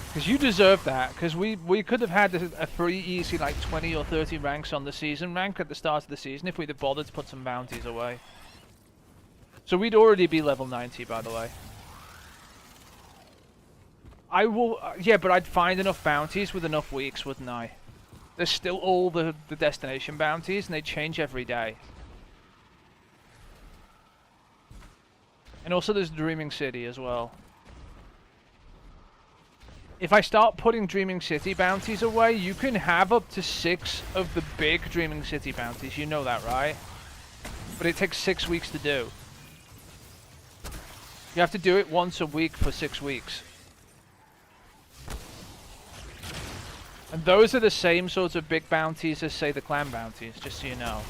Because you deserve that. Because we could have had a free easy like 20 or 30 ranks on the season rank at the start of the season if we'd have bothered to put some bounties away. So we'd already be level 90, by the way. I will, yeah, but I'd find enough bounties with enough weeks, wouldn't I? There's still all the destination bounties and they change every day. And also there's Dreaming City as well. If I start putting Dreaming City bounties away, you can have up to 6 of the big Dreaming City bounties. You know that, right? But it takes 6 weeks to do. You have to do it once a week for 6 weeks. And those are the same sorts of big bounties as, say, the clan bounties, just so you know.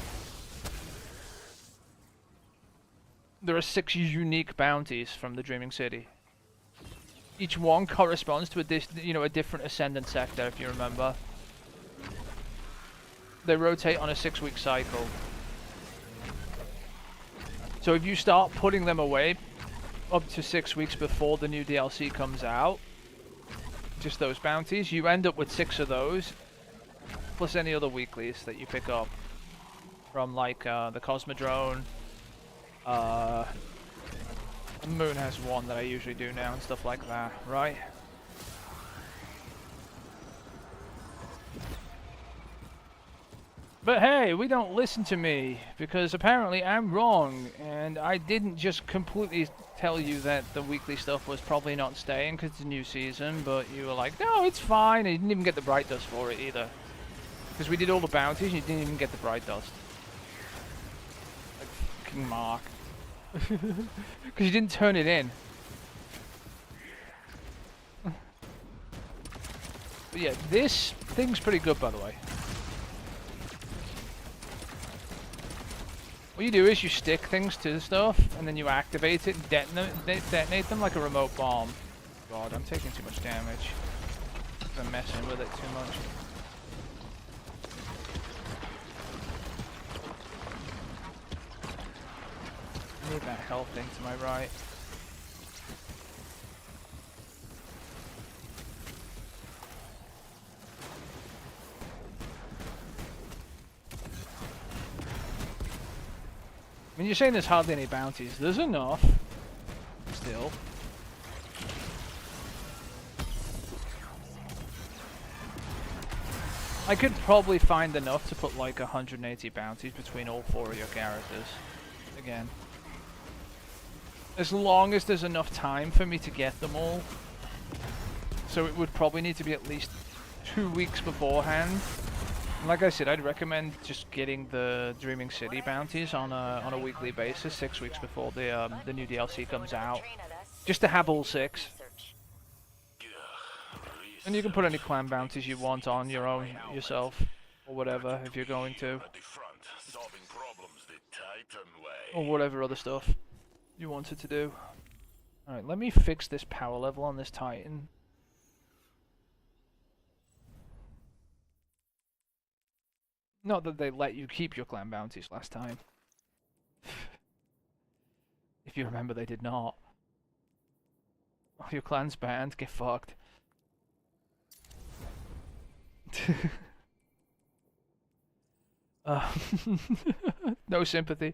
There are 6 unique bounties from the Dreaming City. Each one corresponds to a different ascendant sector, if you remember. They rotate on a 6-week cycle. So if you start putting them away up to 6 weeks before the new DLC comes out, just those bounties, you end up with 6 of those, plus any other weeklies that you pick up from, like, the Cosmodrome. The Moon has one that I usually do now and stuff like that, right? But hey, we don't listen to me, because apparently I'm wrong, and I didn't just completely tell you that the weekly stuff was probably not staying because it's a new season, but you were like, no, it's fine, and you didn't even get the Bright Dust for it either. Because we did all the bounties and you didn't even get the Bright Dust. Like fucking Mark. Because you didn't turn it in. But yeah, this thing's pretty good, by the way. What you do is you stick things to the stuff, and then you activate it and detonate them like a remote bomb. God, I'm taking too much damage. I'm messing with it too much. I need that health thing to my right. I mean, you're saying there's hardly any bounties. There's enough. Still. I could probably find enough to put like 180 bounties between all 4 of your characters. Again. As long as there's enough time for me to get them all. So it would probably need to be at least 2 weeks beforehand. Like I said, I'd recommend just getting the Dreaming City bounties on a weekly basis, 6 weeks before the new DLC comes out, just to have all 6. And you can put any clan bounties you want on your own yourself, or whatever, if you're going to, or whatever other stuff you wanted to do. All right, let me fix this power level on this Titan. Not that they let you keep your clan bounties last time. If you remember, they did not. Oh, your clan's banned, get fucked. No sympathy.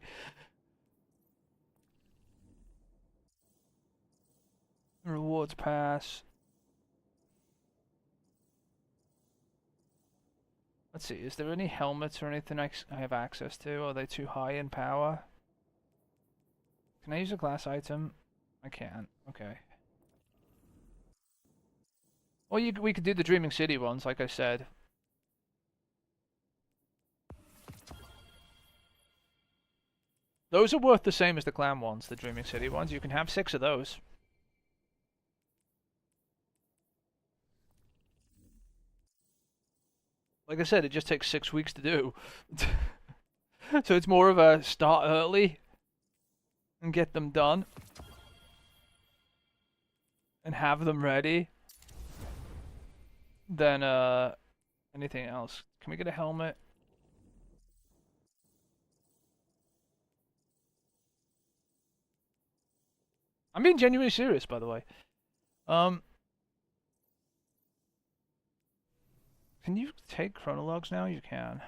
Rewards pass. Let's see, is there any helmets or anything I have access to? Are they too high in power? Can I use a glass item? I can't. Okay. Or we could do the Dreaming City ones, like I said. Those are worth the same as the clan ones, the Dreaming City ones. You can have 6 of those. Like I said, it just takes 6 weeks to do. So it's more of a start early and get them done. And have them ready than anything else. Can we get a helmet? I'm being genuinely serious, by the way. Can you take chronologues now? You can.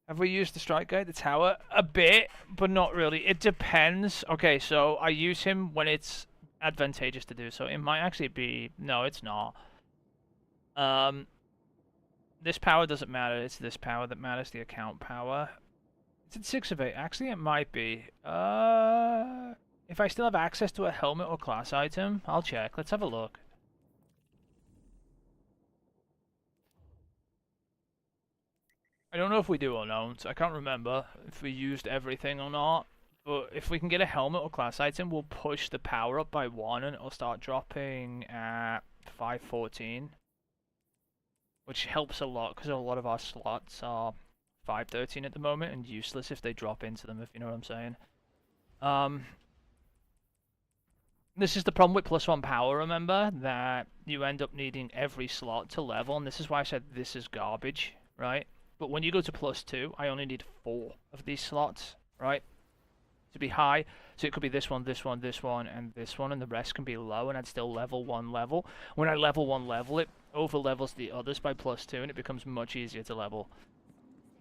Have we used the strike guy, the tower? A bit, but not really. It depends. Okay, so I use him when it's advantageous to do so. It might actually be... No, it's not. This power doesn't matter. It's this power that matters, the account power. It's at 6 of 8. Actually, it might be. If I still have access to a helmet or class item, I'll check. Let's have a look. I don't know if we do or not. I can't remember if we used everything or not. But if we can get a helmet or class item, we'll push the power up by 1 and it'll start dropping at 514. Which helps a lot because a lot of our slots are 513 at the moment and useless if they drop into them, if you know what I'm saying. This is the problem with +1 power, remember? That you end up needing every slot to level, and this is why I said this is garbage, right? But when you go to +2, I only need 4 of these slots, right? to be high. So it could be this one, this one, this one, and this one, and the rest can be low, and I'd still level one level. When I level one level, it over-levels the others by +2, and it becomes much easier to level.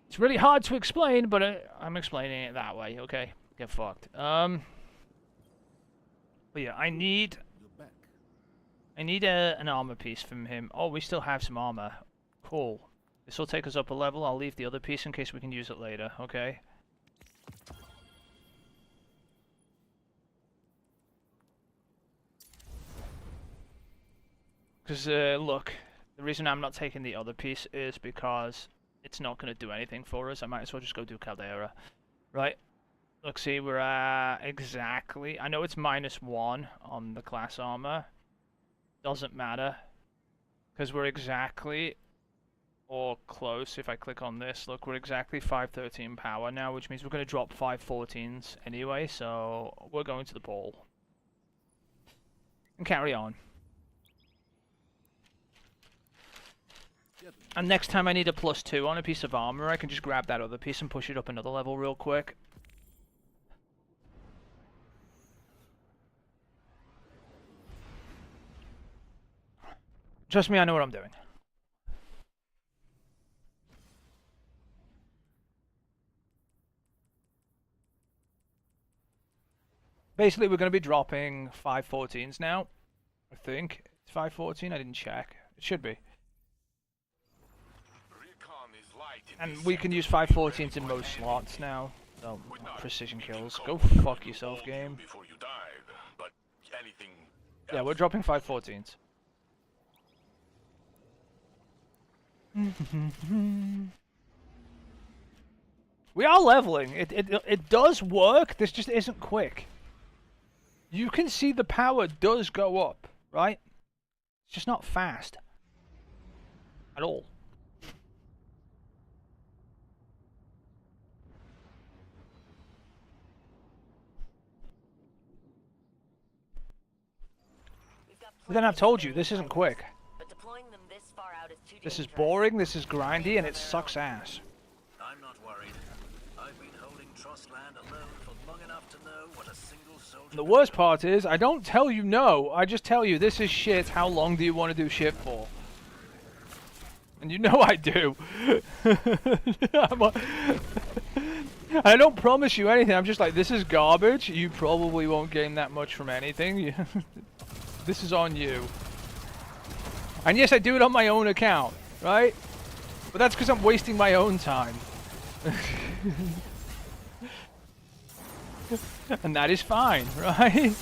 It's really hard to explain, but I'm explaining it that way, okay? Get fucked. But yeah, I need an armor piece from him. Oh, we still have some armor. Cool. This will take us up a level. I'll leave the other piece in case we can use it later, okay? Because, look, the reason I'm not taking the other piece is because it's not going to do anything for us. I might as well just go do Caldera. Right? Look, see, we're at exactly... I know it's -1 on the class armor. Doesn't matter. Because we're exactly... or close. If I click on this, look, we're exactly 513 power now, which means we're going to drop 514s anyway, so we're going to the ball. And carry on. And next time I need a +2 on a piece of armor, I can just grab that other piece and push it up another level real quick. Trust me, I know what I'm doing. Basically, we're going to be dropping 514s now. I think. It's 514, I didn't check. It should be. And we can use 514s in most slots now. So, precision kills. Go fuck yourself, game. Yeah, we're dropping 514s. We are leveling. It does work. This just isn't quick. You can see the power does go up, right? It's just not fast. At all. But then I've told you, this isn't quick. But deploying them this far out is too This is dangerous. boring, this is grindy, and it sucks ass. I'm not worried. I've been holding Trust Land alone for long enough to know what a single soldier... The worst part is, I don't tell you no, I just tell you this is shit, how long do you want to do shit for? And you know I do. I don't promise you anything, I'm just like, this is garbage, you probably won't gain that much from anything. This is on you. And yes, I do it on my own account, right? But that's because I'm wasting my own time. And that is fine, right?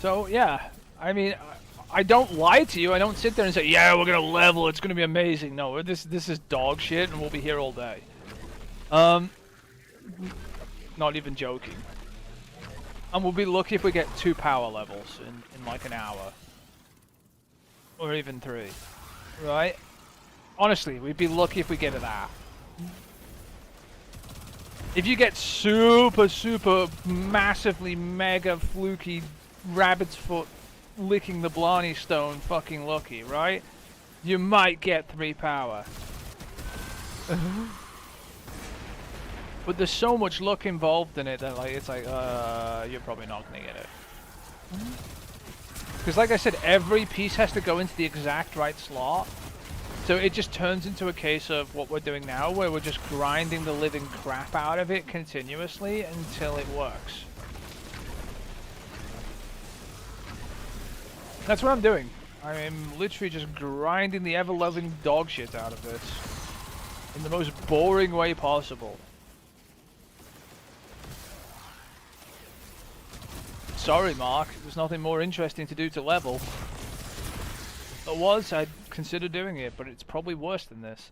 So, yeah. I mean... I don't lie to you. I don't sit there and say, yeah, we're gonna level, it's gonna be amazing. No, this is dog shit and we'll be here all day. Not even joking. And we'll be lucky if we get 2 power levels in like an hour. Or even 3. Right? Honestly, we'd be lucky if we get that. If you get super, super, massively, mega, fluky, rabbit's foot, licking the Blarney Stone fucking lucky, right? You might get 3 power. But there's so much luck involved in it that like it's like, you're probably not gonna get it. Because like I said, every piece has to go into the exact right slot. So it just turns into a case of what we're doing now, where we're just grinding the living crap out of it continuously until it works. That's what I'm doing. I'm literally just grinding the ever-loving dog shit out of this. In the most boring way possible. Sorry, Mark. There's nothing more interesting to do to level. If there was, I'd consider doing it, but it's probably worse than this.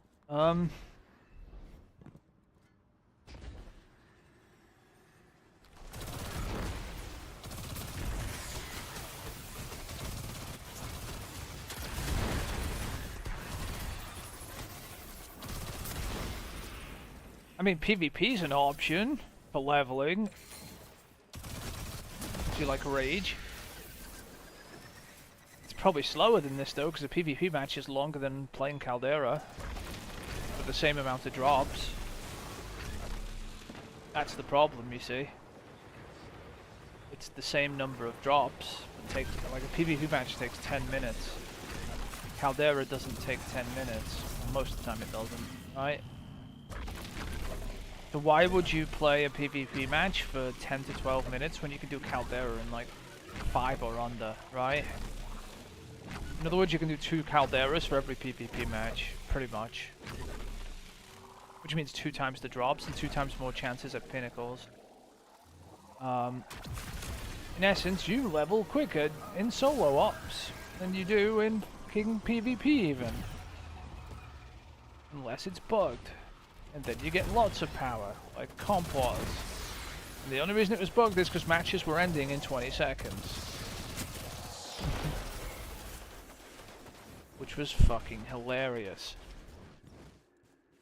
I mean, PvP's an option for leveling. Do you like Rage? probably slower than this though, because a PvP match is longer than playing Caldera with the same amount of drops. That's the problem, you see. It's the same number of drops. Like a PvP match takes 10 minutes. Caldera doesn't take 10 minutes. Well, most of the time it doesn't, right? So why would you play a PvP match for 10 to 12 minutes when you can do Caldera in like 5 or under, right? In other words, you can do 2 Calderas for every PvP match, pretty much. Which means 2 times the drops and 2 times more chances at pinnacles. In essence, you level quicker in solo ops than you do in King PvP even. Unless it's bugged. And then you get lots of power, like Comp was. And the only reason it was bugged is because matches were ending in 20 seconds. Which was fucking hilarious.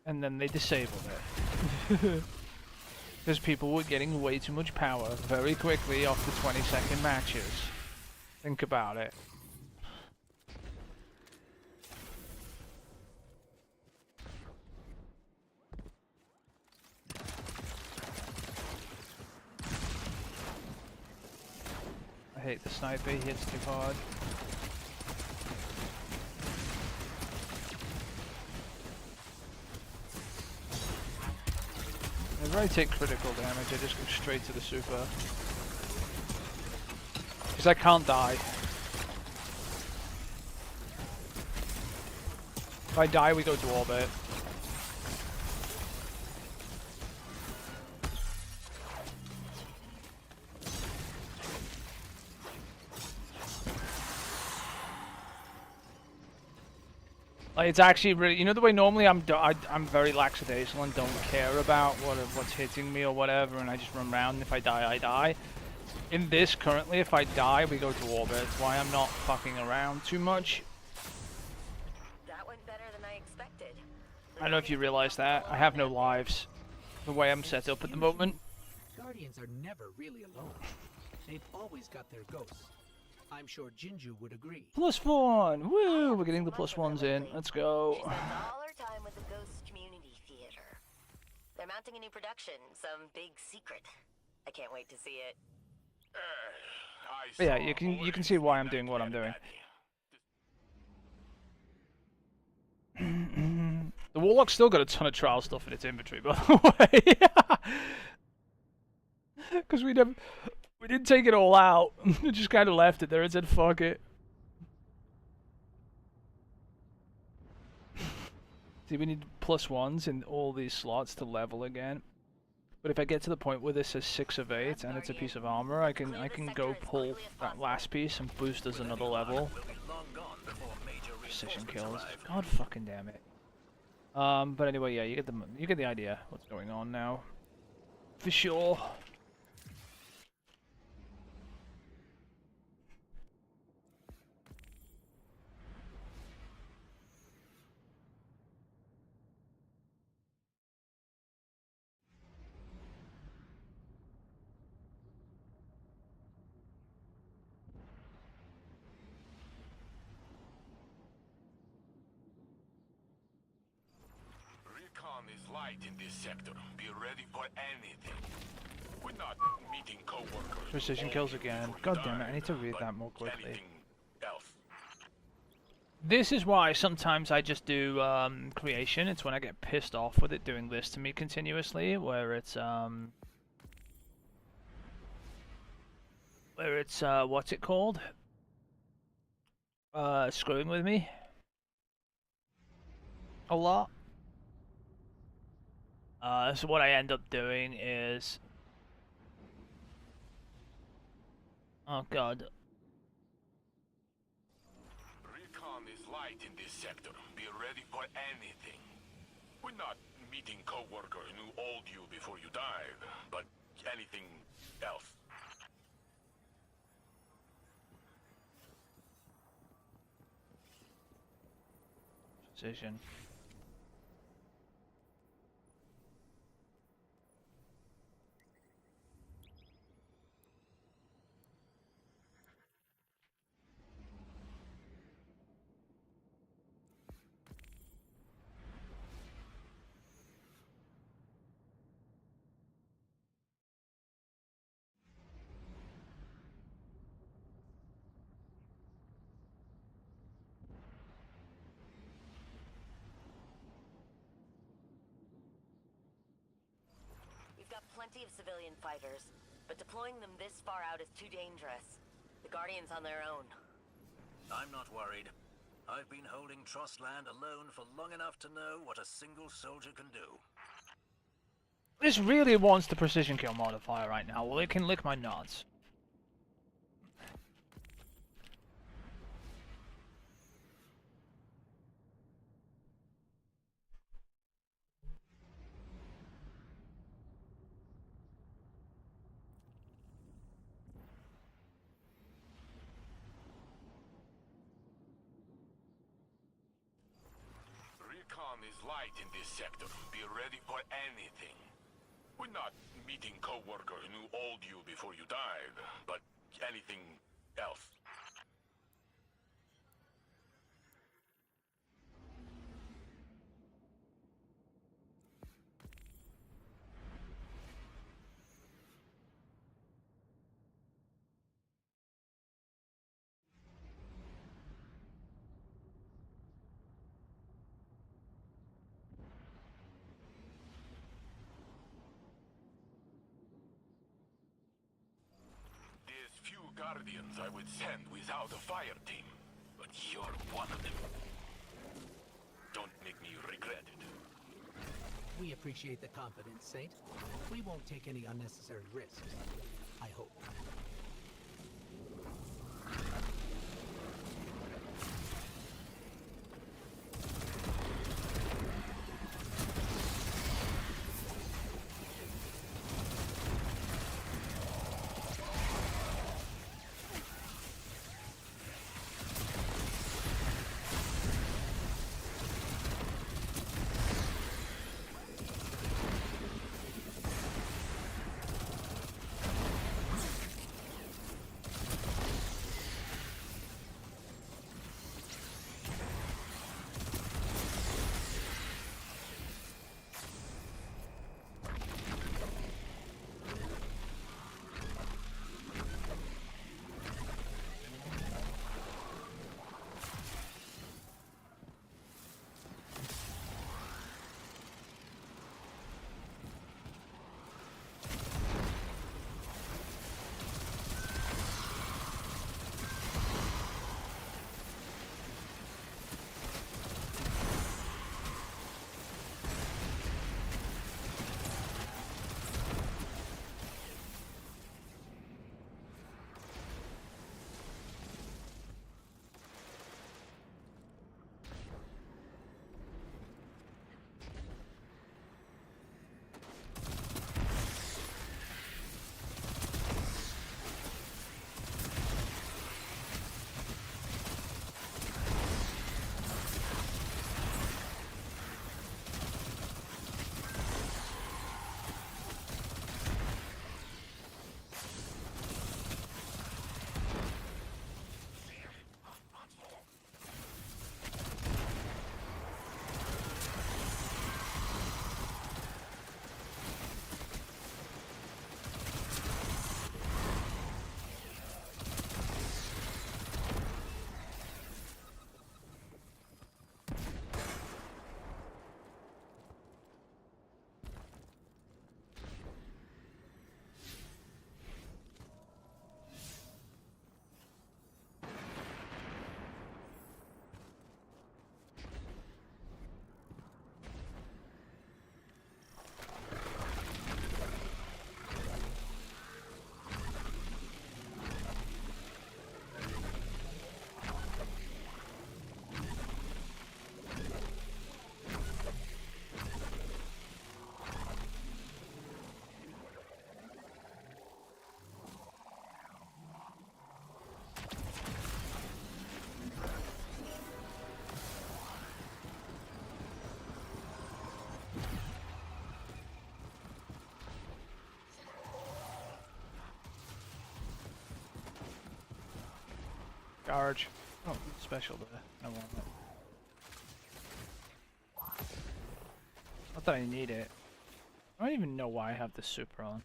And then they disabled it. Because people were getting way too much power very quickly off the 20-second matches. Think about it. I hate the sniper, he hits too hard. Whenever I take critical damage, I just go straight to the super. Because I can't die. If I die, we go to orbit. Like, it's actually really, you know the way normally I'm very lackadaisical and don't care about what's hitting me or whatever, and I just run around, and if I die, I die. In this, currently, if I die, we go to orbit. That's why I'm not fucking around too much. That went better than I expected. I don't know if you realize that. I have no lives. The way I'm set up at the moment. Guardians are never really alone. They've always got their ghosts. I'm sure Jinju would agree. +1! Woo! We're getting the +1s in. Let's She go. spends all her time with the Ghost Community Theater. They're mounting a new production, some big secret. I can't wait to see it. But yeah, you can see why I'm doing what I'm doing. The Warlock's still got a ton of trial stuff in its inventory, by the way. Because we didn't take it all out. We just kind of left it there and said, fuck it. See, we need +1s in all these slots to level again. But if I get to the point where this says 6 of 8 and it's a piece of armor, I can go pull that last piece and boost us another level. Precision kills. God fucking damn it. But anyway, yeah, you get the idea what's going on now. For sure. Recon is light in this sector. Be ready for anything. We're not meeting co-workers. Precision kills again. God damn it, I need to read that more quickly. Anything else? This is why sometimes I just do creation. It's when I get pissed off with it doing this to me continuously, where it's what's it called? Screwing with me a lot. So what I end up doing is, oh god. Recon is light in this sector. Be ready for anything. We're not meeting co-workers who owed you before you died, but anything else. Precision. plenty of civilian fighters, but deploying them this far out is too dangerous. The Guardian's on their own. I'm not worried. I've been holding Trust Land alone for long enough to know what a single soldier can do. This really wants the precision kill modifier right now. Well, it can lick my nuts. Recon is light in this sector. Be ready for anything. We're not meeting co-worker who knew all you before you died, but anything else. There's few Guardians I would send without a fire team, but you're one of them. Don't make me regret it. We appreciate the confidence, Saint. We won't take any unnecessary risks. I hope. Charge. Oh, special there. I want it. Not that I need it. I don't even know why I have the super on.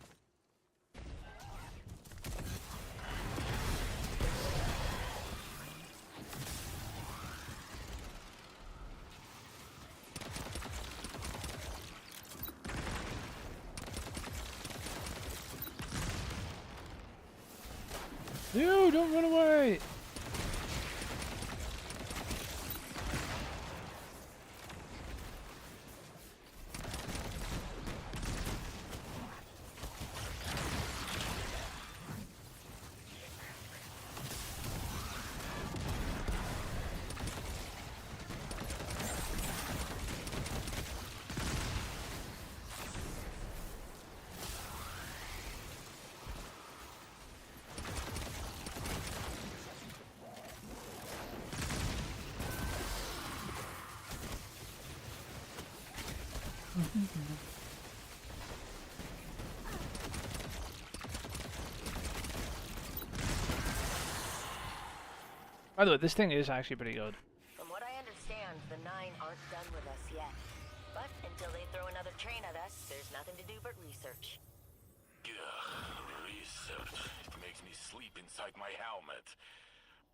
No, don't run away! By the way, this thing is actually pretty good. From what I understand, the Nine aren't done with us yet. But until they throw another train at us, there's nothing to do but research. Research. It makes me sleep inside my helmet.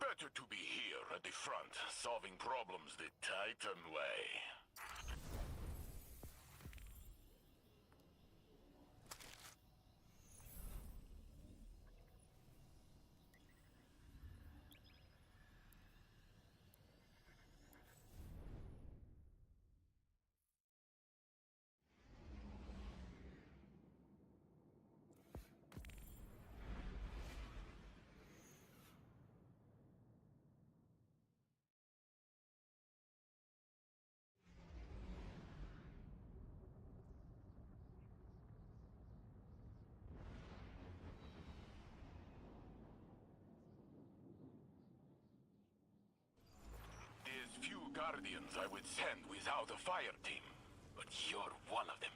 Better to be here at the front, solving problems the Titan way. There's few Guardians I would send without a fire team, but you're one of them.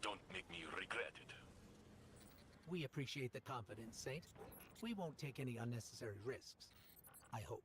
Don't make me regret it. We appreciate the confidence, Saint. We won't take any unnecessary risks. I hope.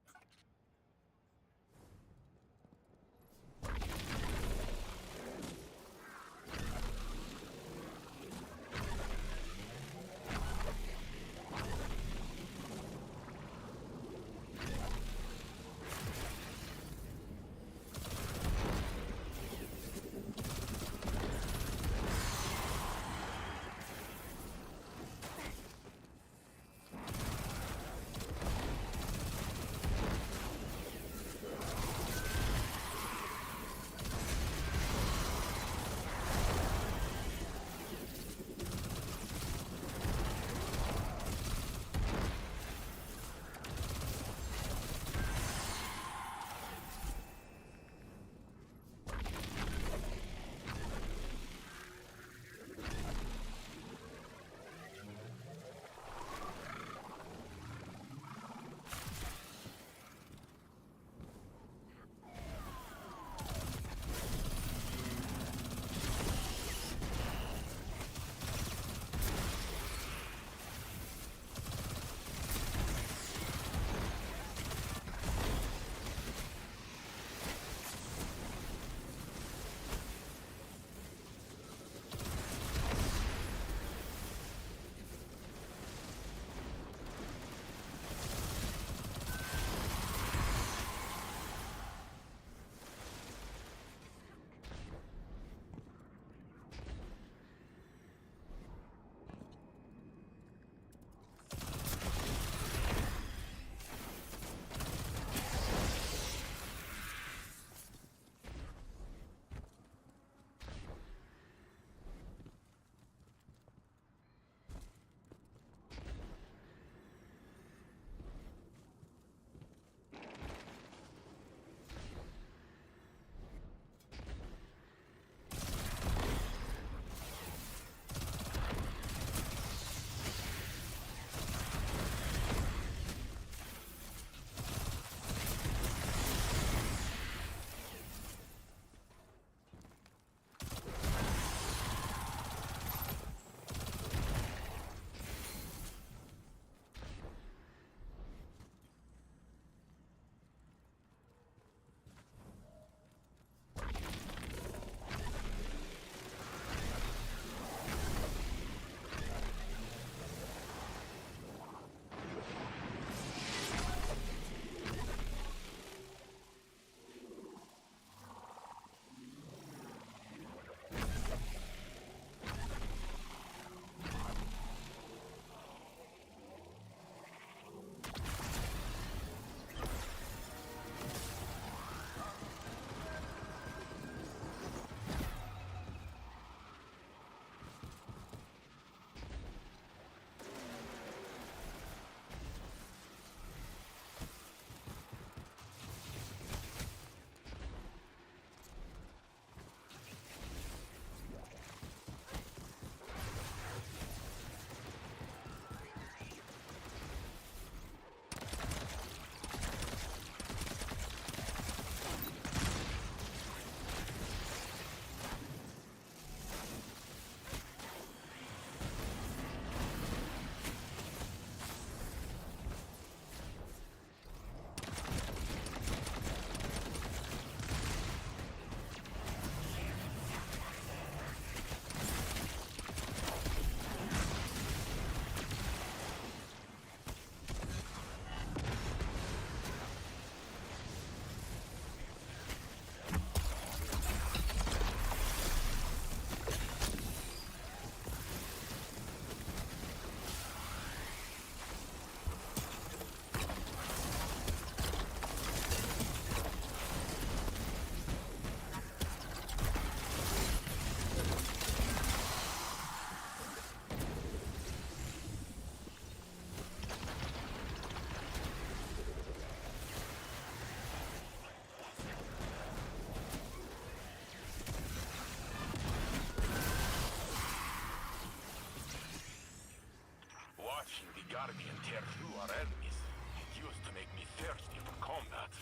Guardian tear through our enemies. It used to make me thirsty for combat.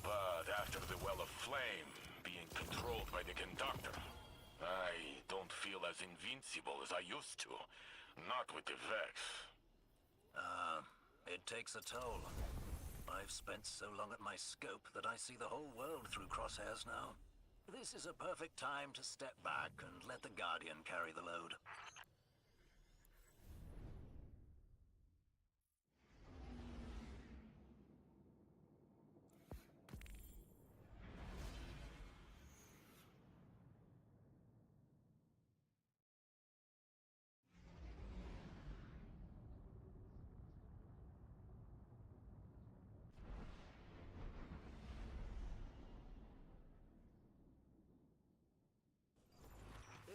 But after the Well of Flame being controlled by the Conductor, I don't feel as invincible as I used to. Not with the Vex. It takes a toll. I've spent so long at my scope that I see the whole world through crosshairs now. This is a perfect time to step back and let the Guardian carry the load.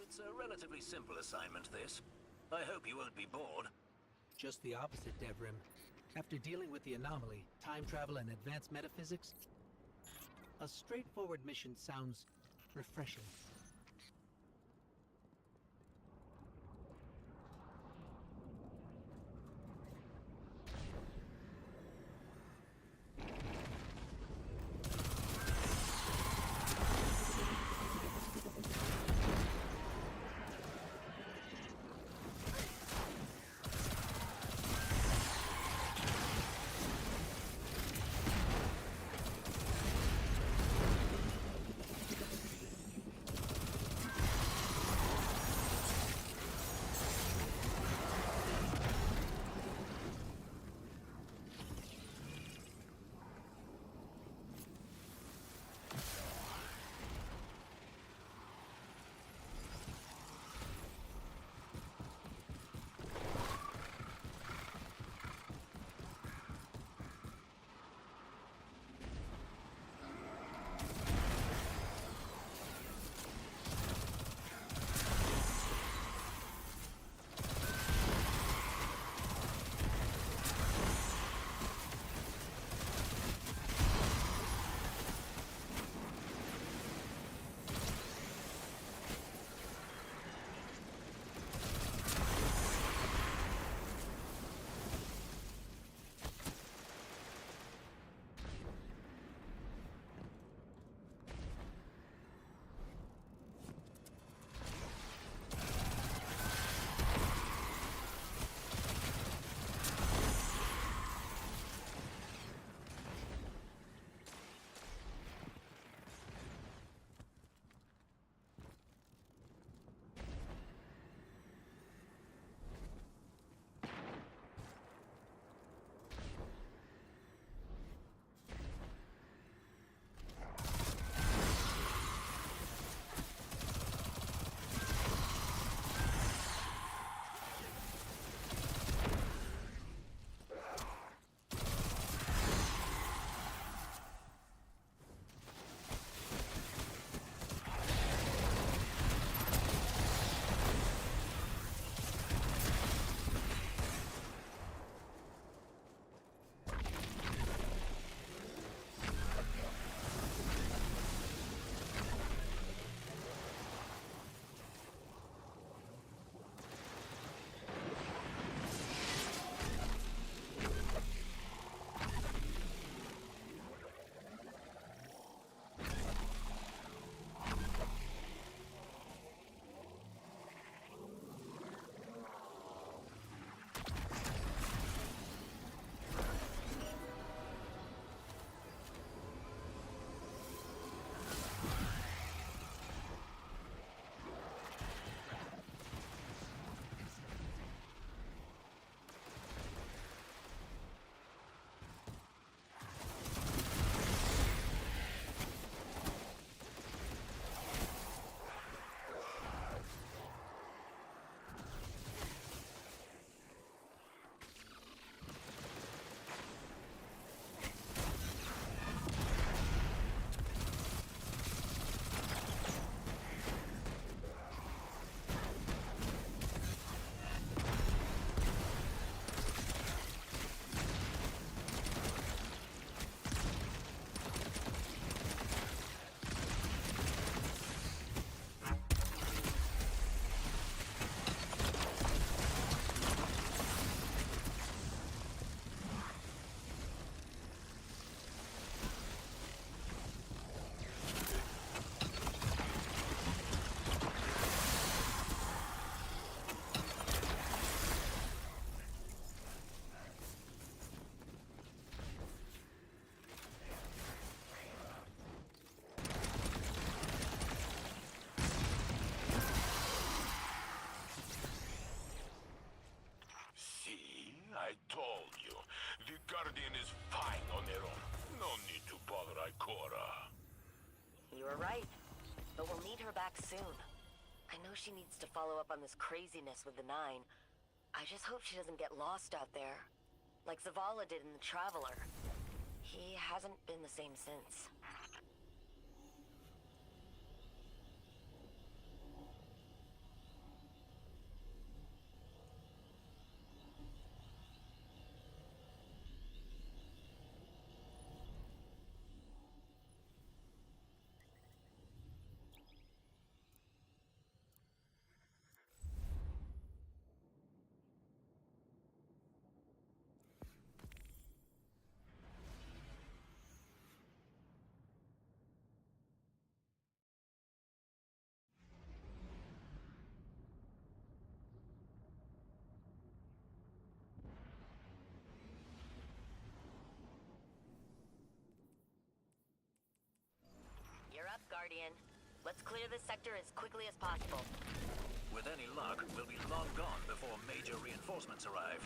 It's a relatively simple assignment, this. I hope you won't be bored. Just the opposite, Devrim. After dealing with the anomaly, time travel, and advanced metaphysics, a straightforward mission sounds refreshing. Guardian is fine on their own. No need to bother Ikora. You were right. But we'll need her back soon. I know she needs to follow up on this craziness with the Nine. I just hope she doesn't get lost out there. Like Zavala did in the Traveler. He hasn't been the same since. You're up, Guardian. Let's clear this sector as quickly as possible. With any luck, we'll be long gone before major reinforcements arrive.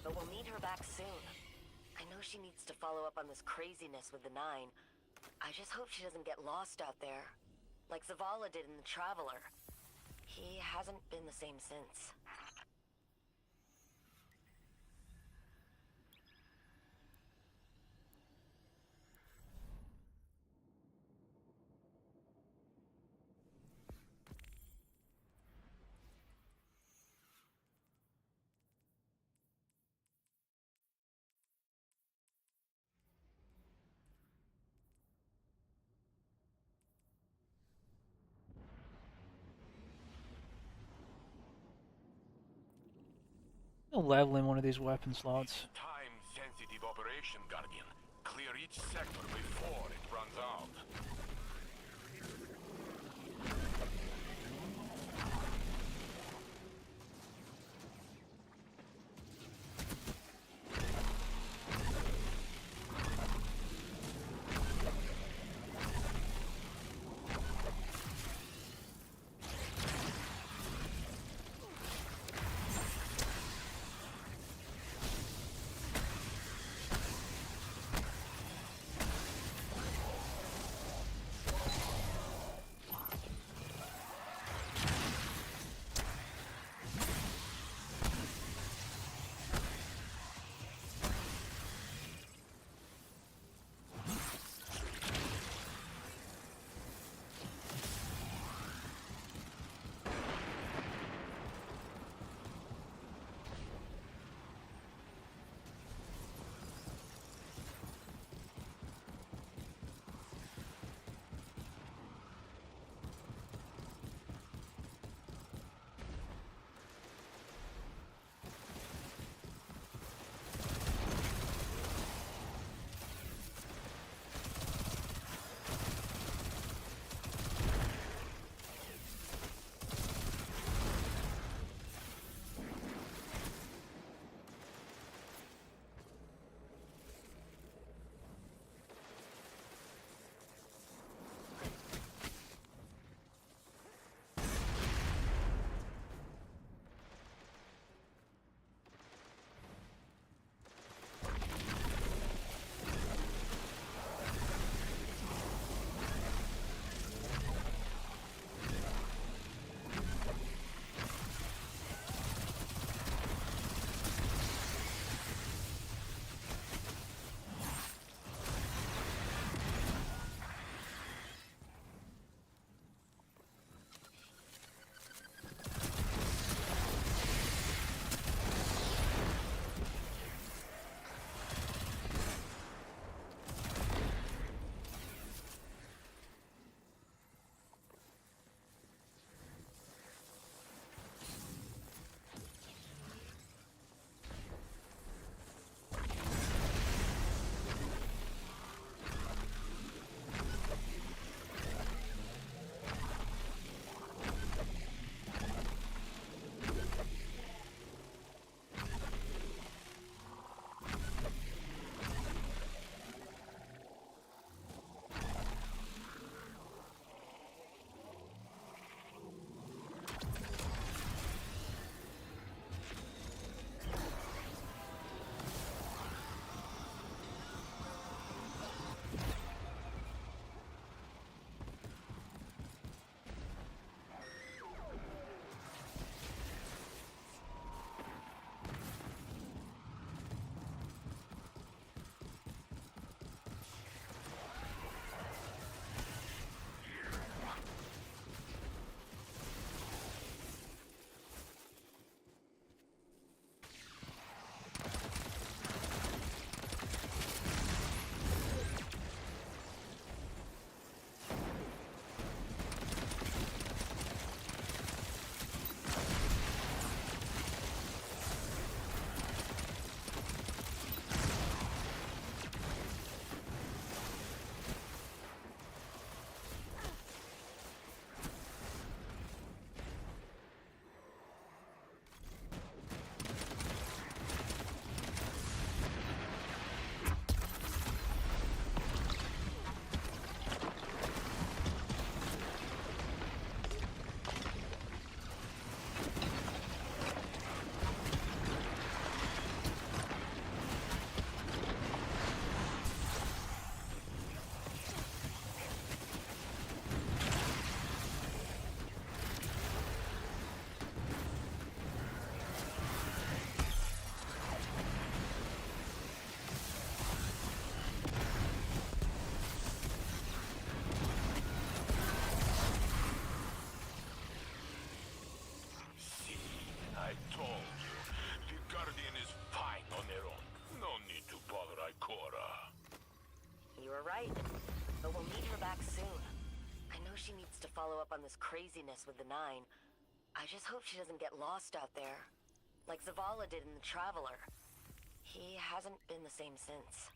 but we'll need her back soon. I know she needs to follow up on this craziness with the Nine. I just hope she doesn't get lost out there, like Zavala did in The Traveler. He hasn't been the same since. I'll level in one of these weapon slots. Time-sensitive operation, Guardian. Clear each sector before it runs out. back soon. I know she needs to follow up on this craziness with the Nine. I just hope she doesn't get lost out there. Like Zavala did in the Traveler. He hasn't been the same since.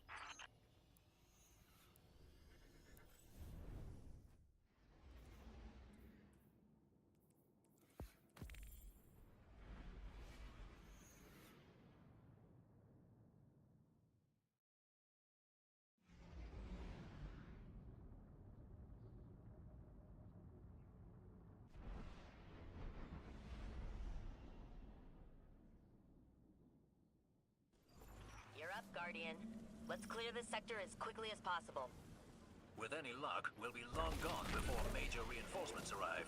You're up, Guardian. Let's clear this sector as quickly as possible. With any luck, we'll be long gone before major reinforcements arrive.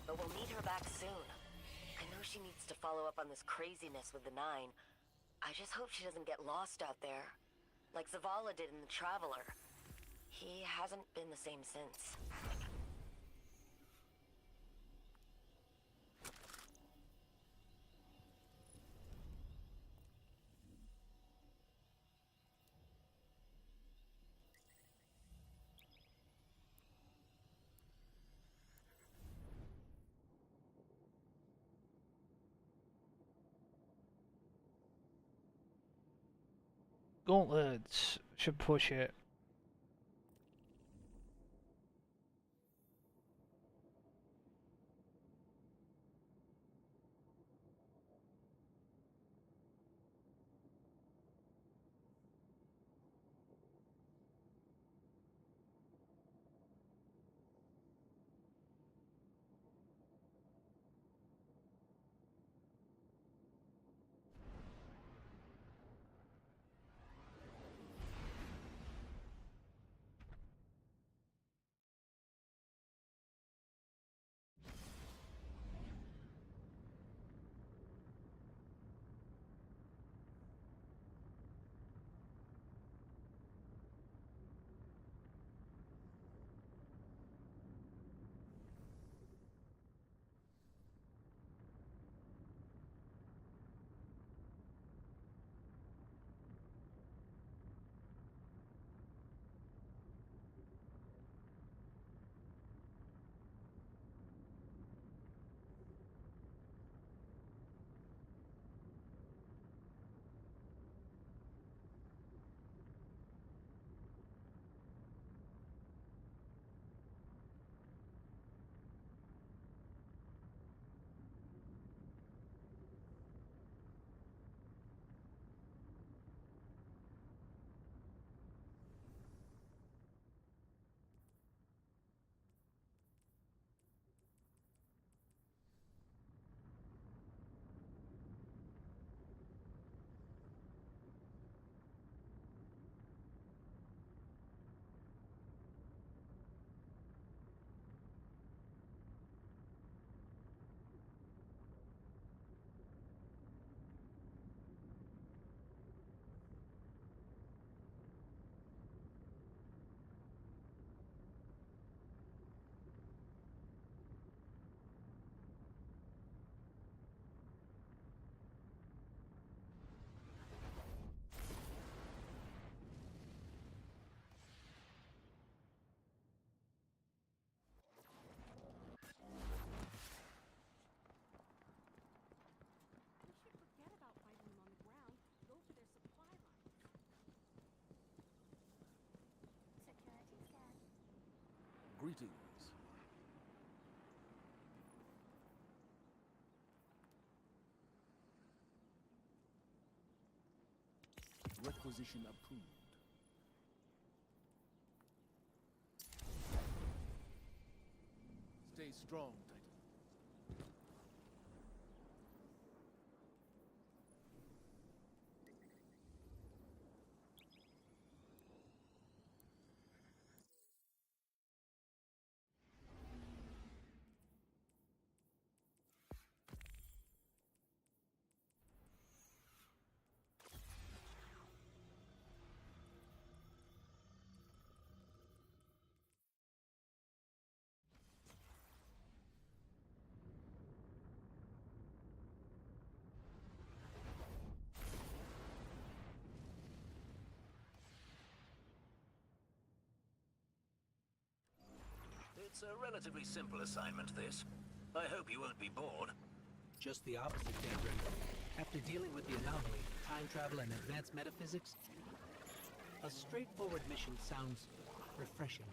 but we'll need her back soon. I know she needs to follow up on this craziness with the Nine. I just hope she doesn't get lost out there, like Zavala did in the Traveler. He hasn't been the same since. Gauntlets should push it. Greetings. Requisition approved. Stay strong, Titan. It's a relatively simple assignment, this. I hope you won't be bored. Just the opposite, Devrim. After dealing with the anomaly, time travel, and advanced metaphysics, a straightforward mission sounds refreshing.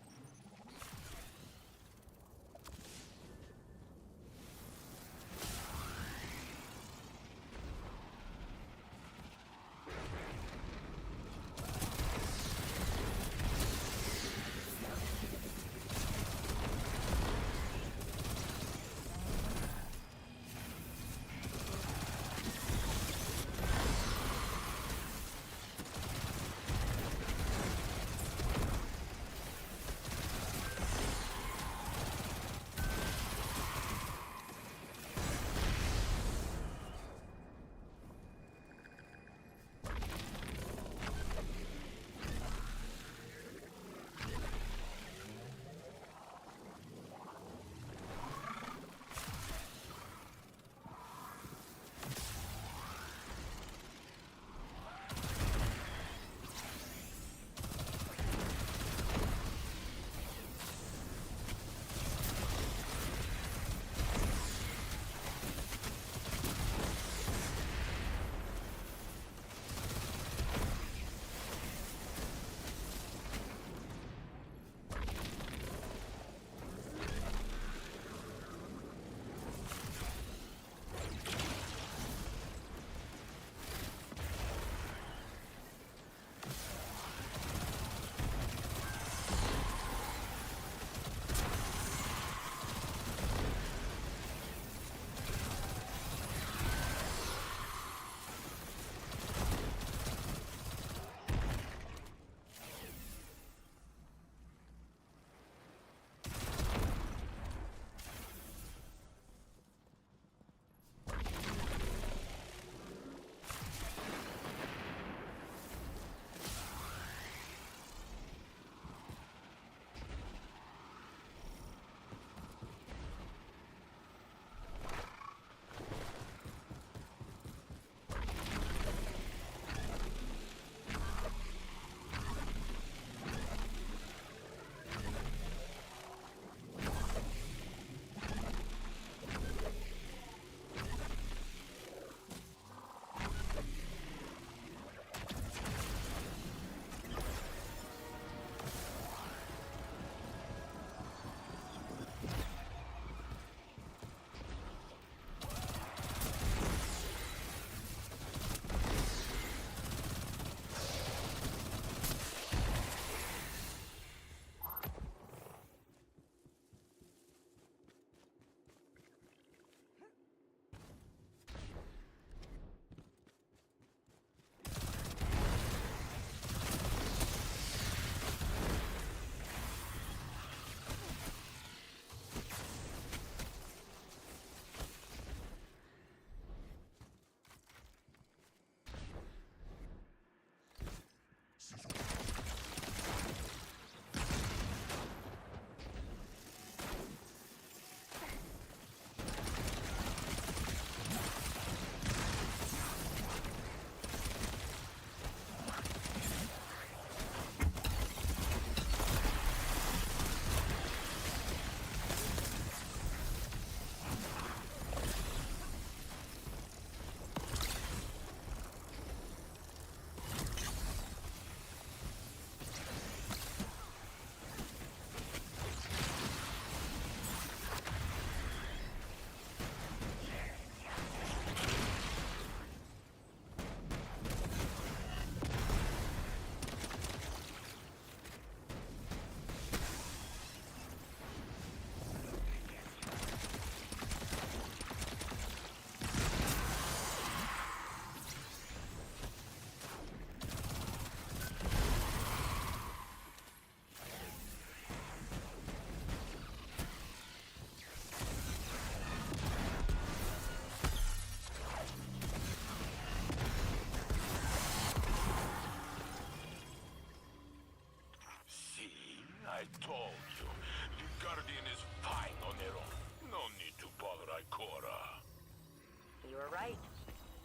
right.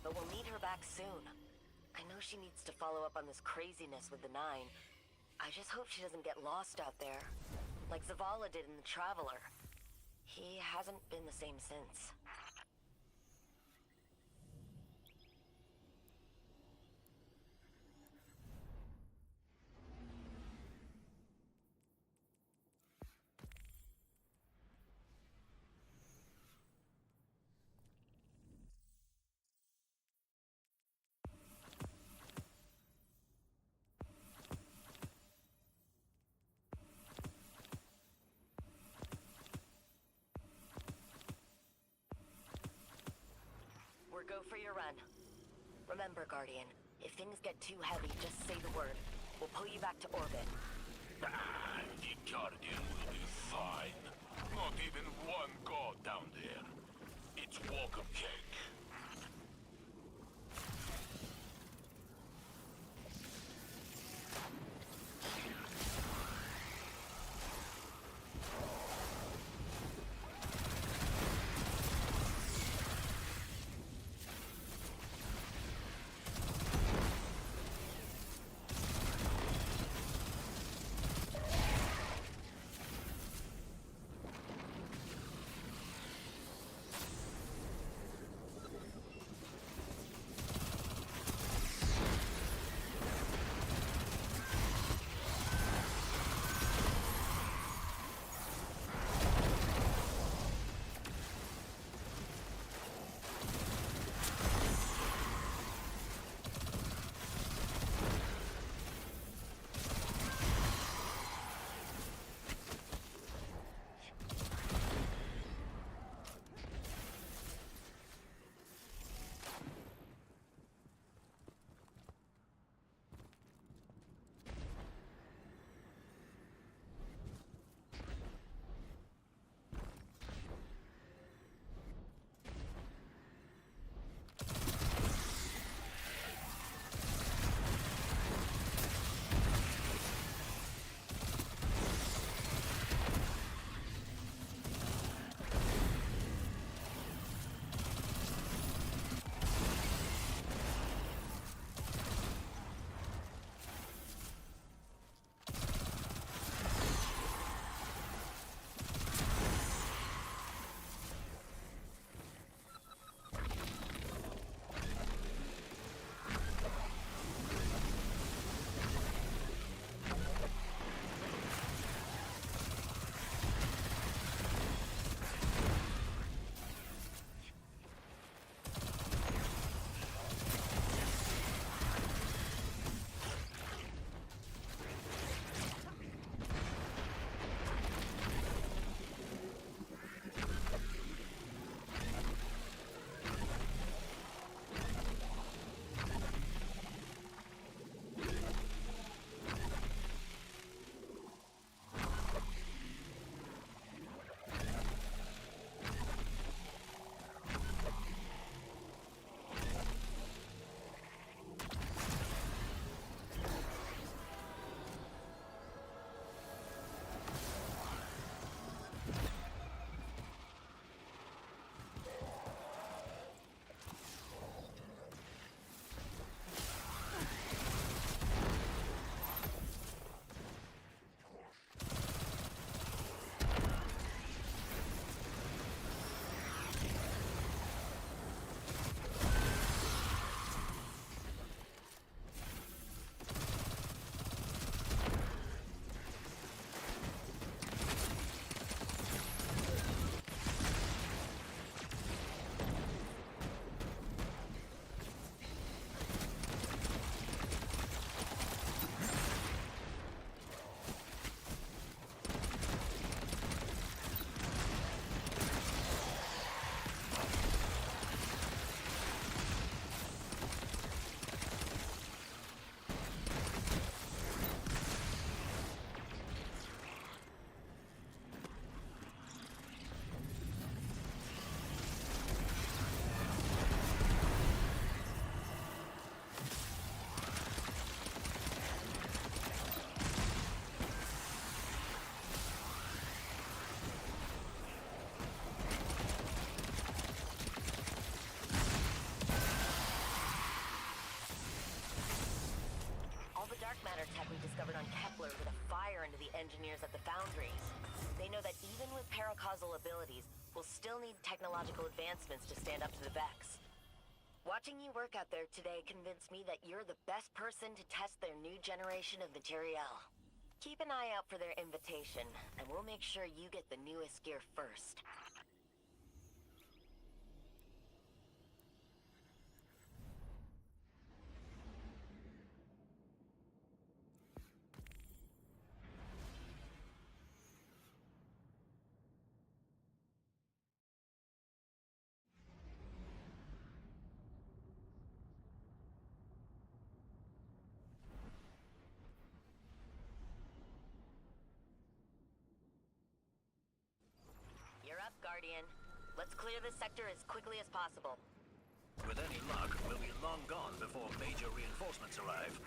But we'll need her back soon. I know she needs to follow up on this craziness with the Nine. I just hope she doesn't get lost out there. Like Zavala did in The Traveler. He hasn't been the same since. We're go for your run. Remember, Guardian, if things get too heavy, just say the word. We'll pull you back to orbit. Ah, the Guardian will be fine. Not even one god down there. It's walk of cake. engineers at the foundries. They know that even with paracausal abilities, we'll still need technological advancements to stand up to the Vex. Watching you work out there today convinced me that you're the best person to test their new generation of materiel. Keep an eye out for their invitation, and we'll make sure you get the newest gear first. You're up, Guardian. Let's clear this sector as quickly as possible. With any luck, we'll be long gone before major reinforcements arrive.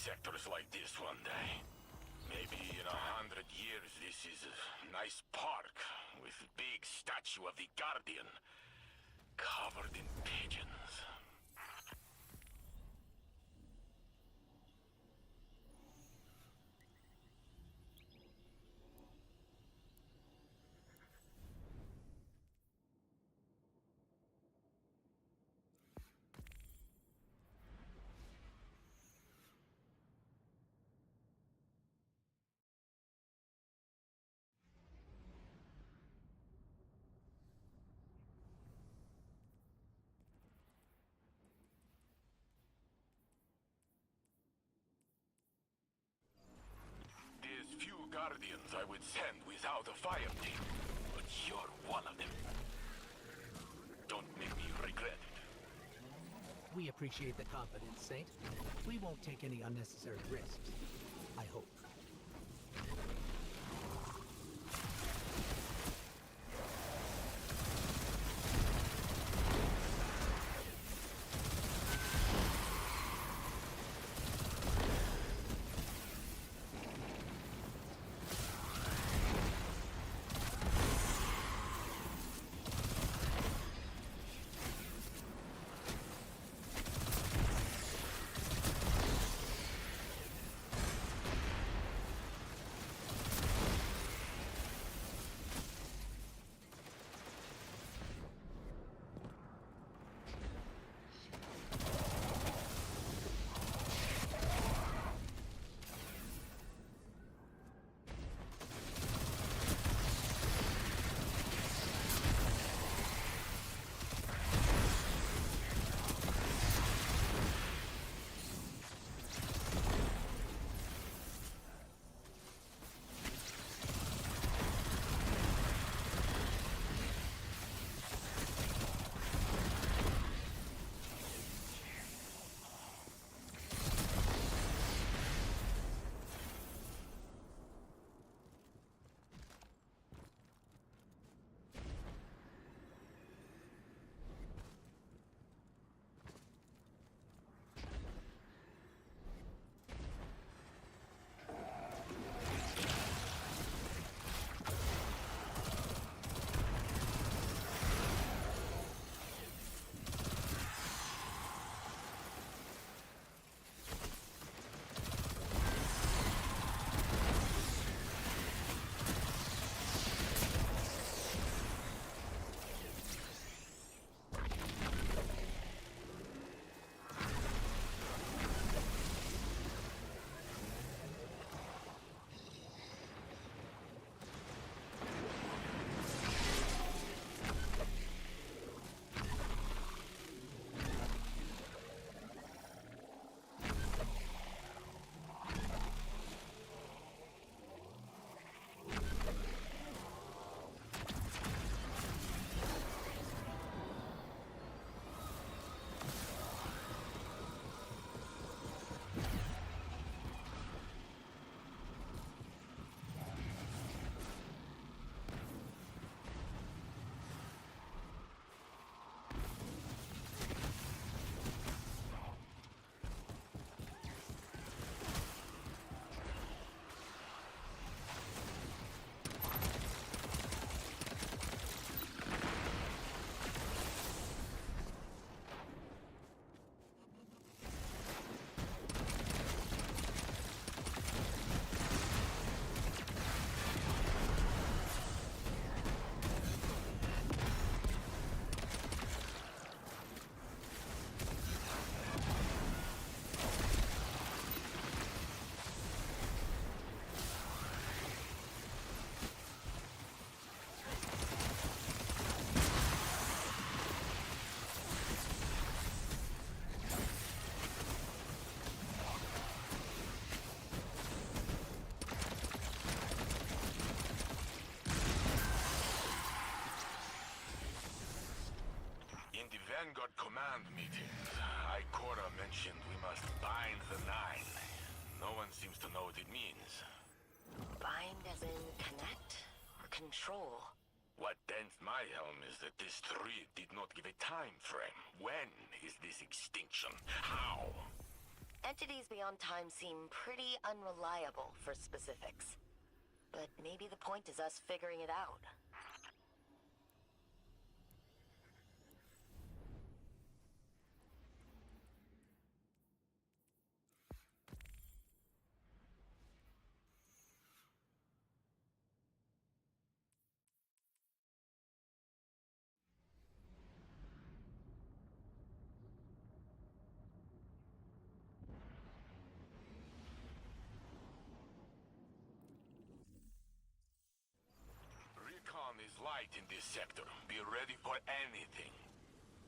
sectors like this one day. Maybe in 100 years this is a nice park with a big statue of the Guardian covered in pigeons. There's few Guardians I would send without a fire team, but you're one of them. Don't make me regret it. We appreciate the confidence, Saint. We won't take any unnecessary risks. I hope. Vanguard command meetings, Ikora mentioned we must bind the Nine. No one seems to know what it means. Bind as in connect or control? What dents my helm is that this thread did not give a time frame. When is this extinction? How? Entities beyond time seem pretty unreliable for specifics. But maybe the point is us figuring it out. Recon is light in this sector. Be ready for anything.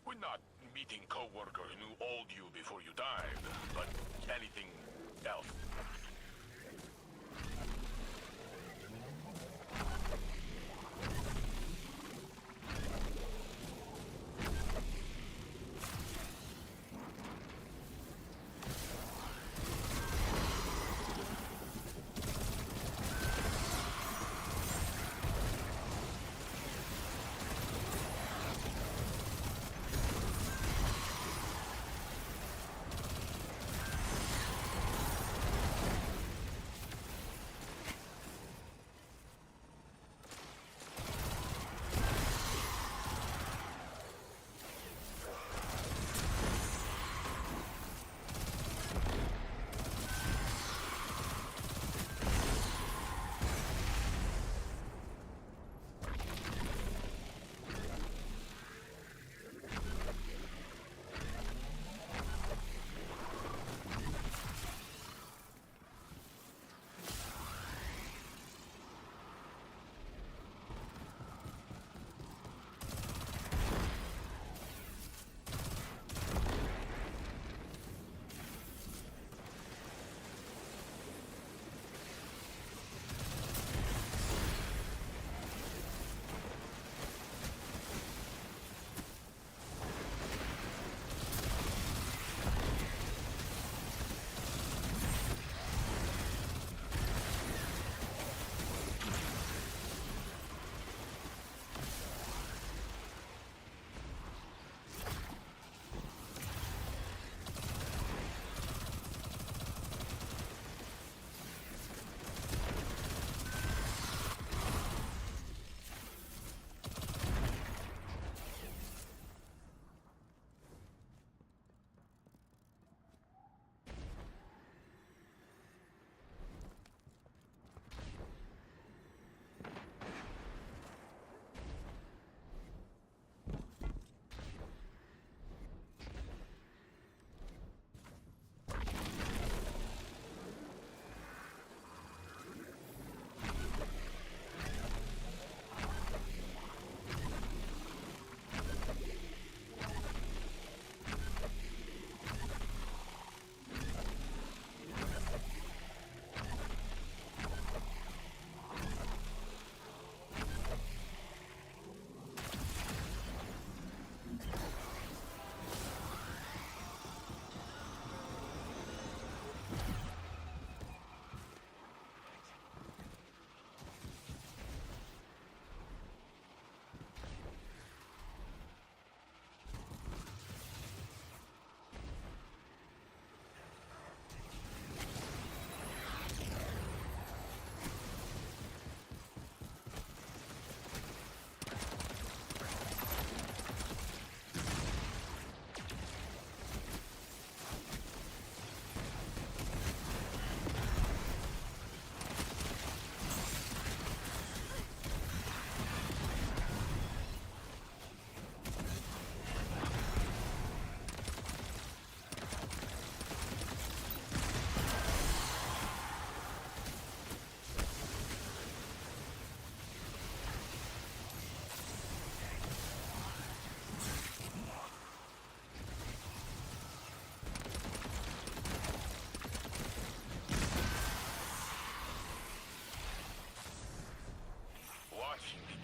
We're not meeting co-worker who knew old you before you died, but anything else.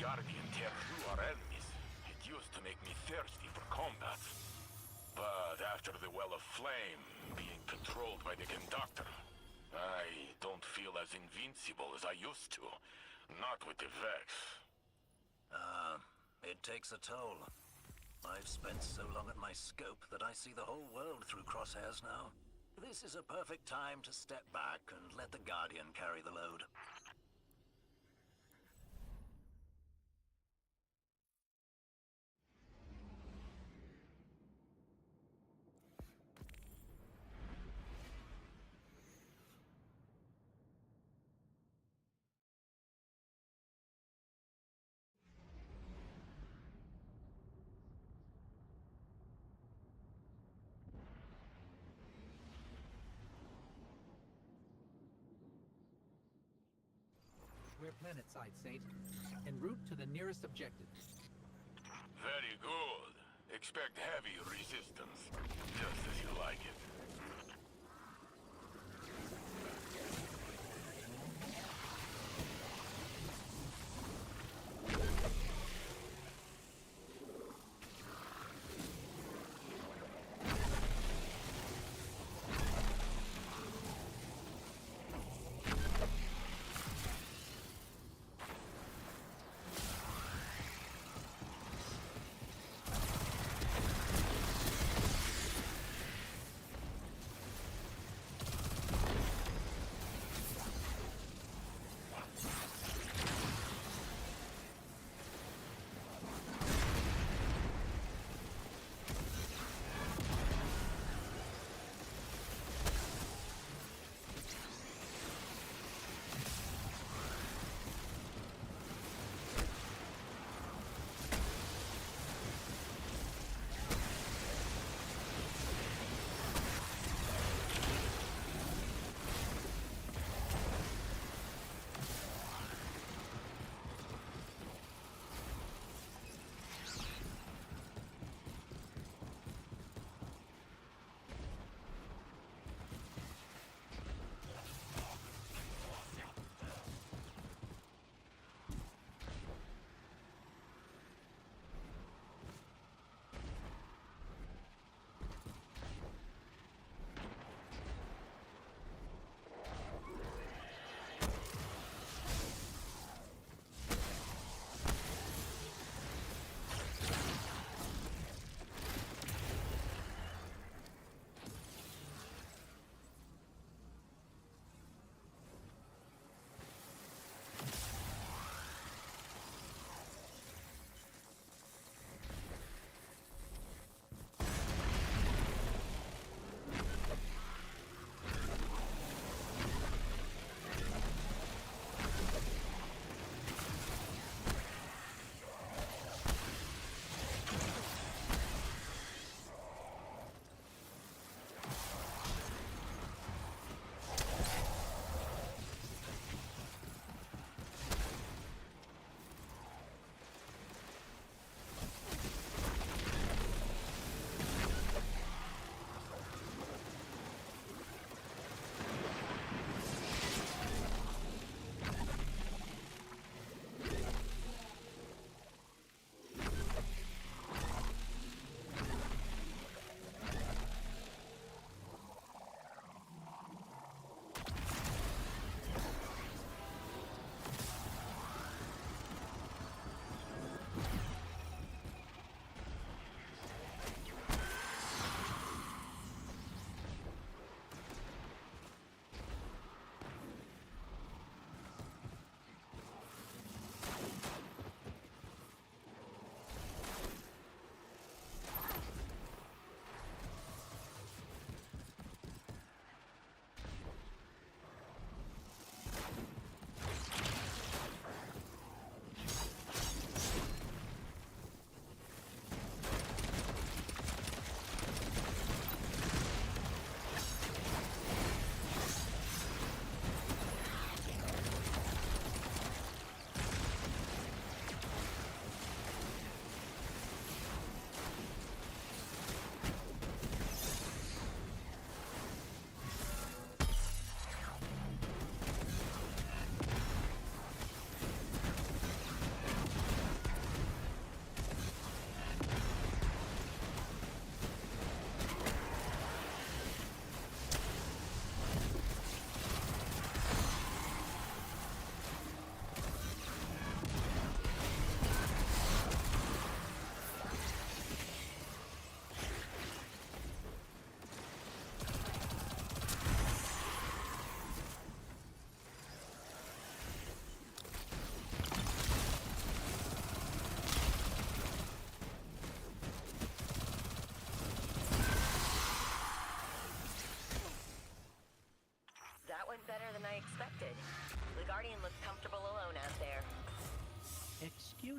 Guardian tear through our enemies. It used to make me thirsty for combat. But after the Well of Flame being controlled by the Conductor, I don't feel as invincible as I used to. Not with the Vex. It takes a toll. I've spent so long at my scope that I see the whole world through crosshairs now. This is a perfect time to step back and let the Guardian carry the load. We're planetside, Saint. En route to the nearest objective. Very good. Expect heavy resistance, just as you like it.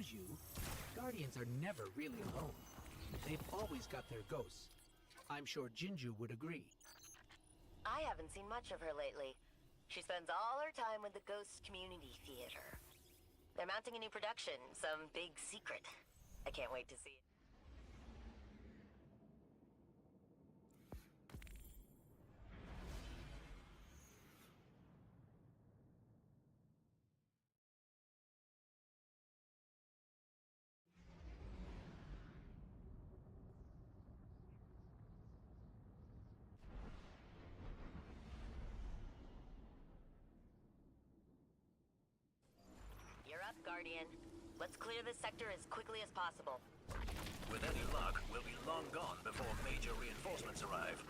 shows you Guardians are never really alone. They've always got their ghosts. I'm sure Jinju would agree. I haven't seen much of her lately. She spends all her time with the Ghost Community Theater. They're mounting a new production, some big secret. I can't wait to see it. You're up, Guardian. Let's clear this sector as quickly as possible. With any luck, we'll be long gone before major reinforcements arrive.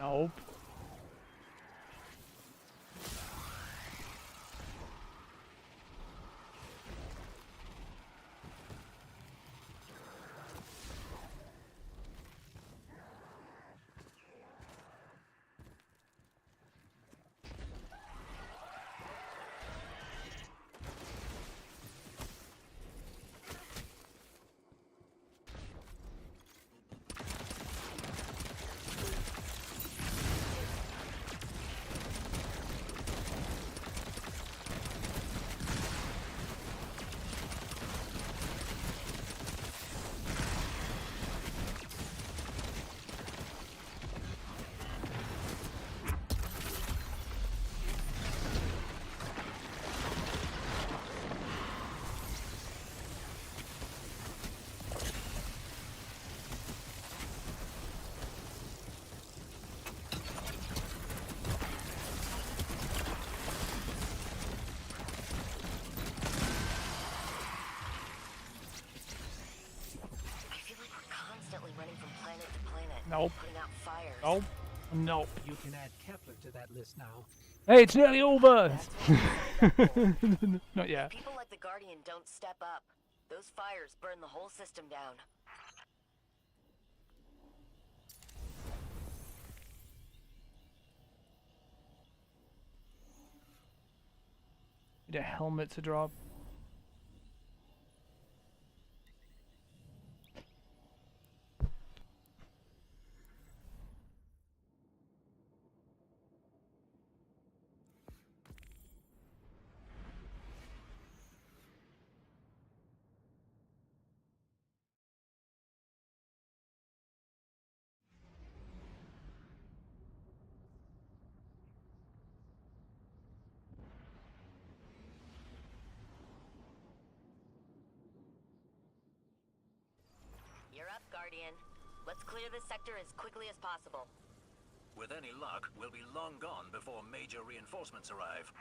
Nope. Nope. Putting out fires. Nope. Nope. You can add Kepler to that list now. Hey, it's nearly over. That's what we signed up for. Not yet. People like the Guardian don't step up. Those fires burn the whole system down. Need a helmet to drop. You're up, Guardian. Let's clear this sector as quickly as possible. With any luck, we'll be long gone before major reinforcements arrive.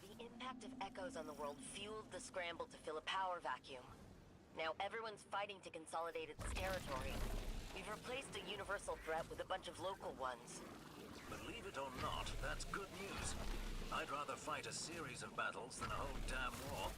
The impact of echoes on the world fueled the scramble to fill a power vacuum. Now everyone's fighting to consolidate its territory. We've replaced a universal threat with a bunch of local ones. Believe it or not, that's good news. I'd rather fight a series of battles than a whole damn war.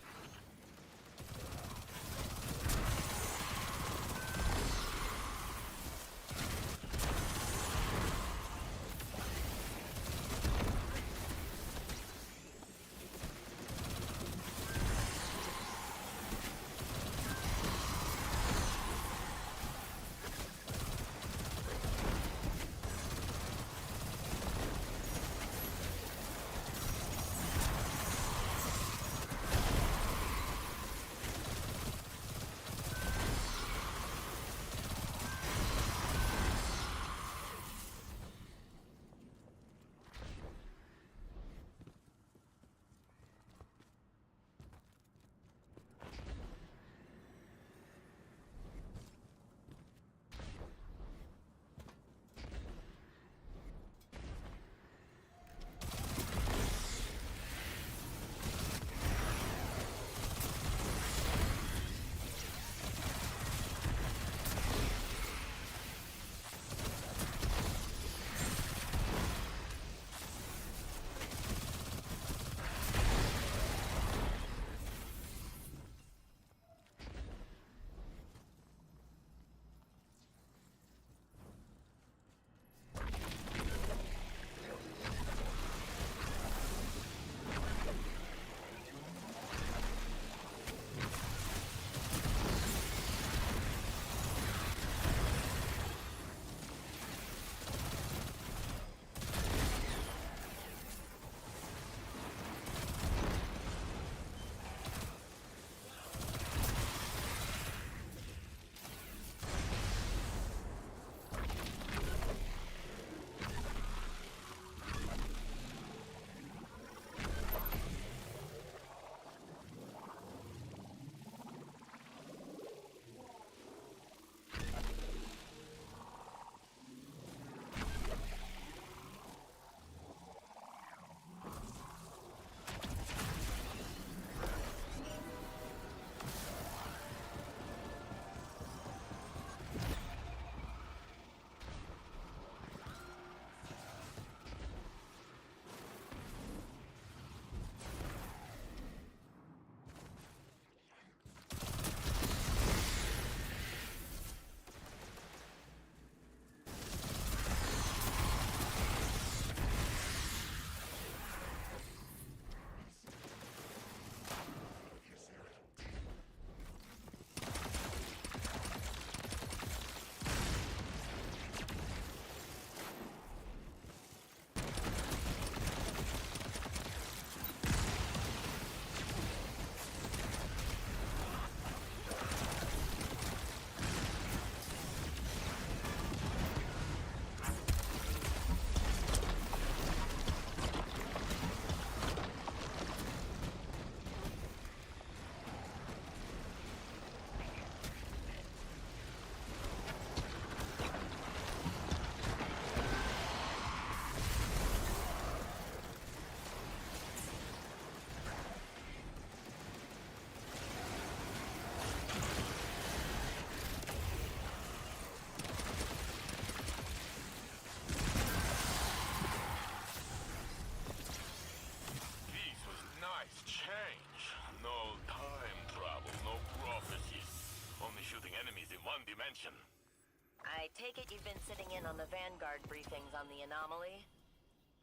things on the anomaly.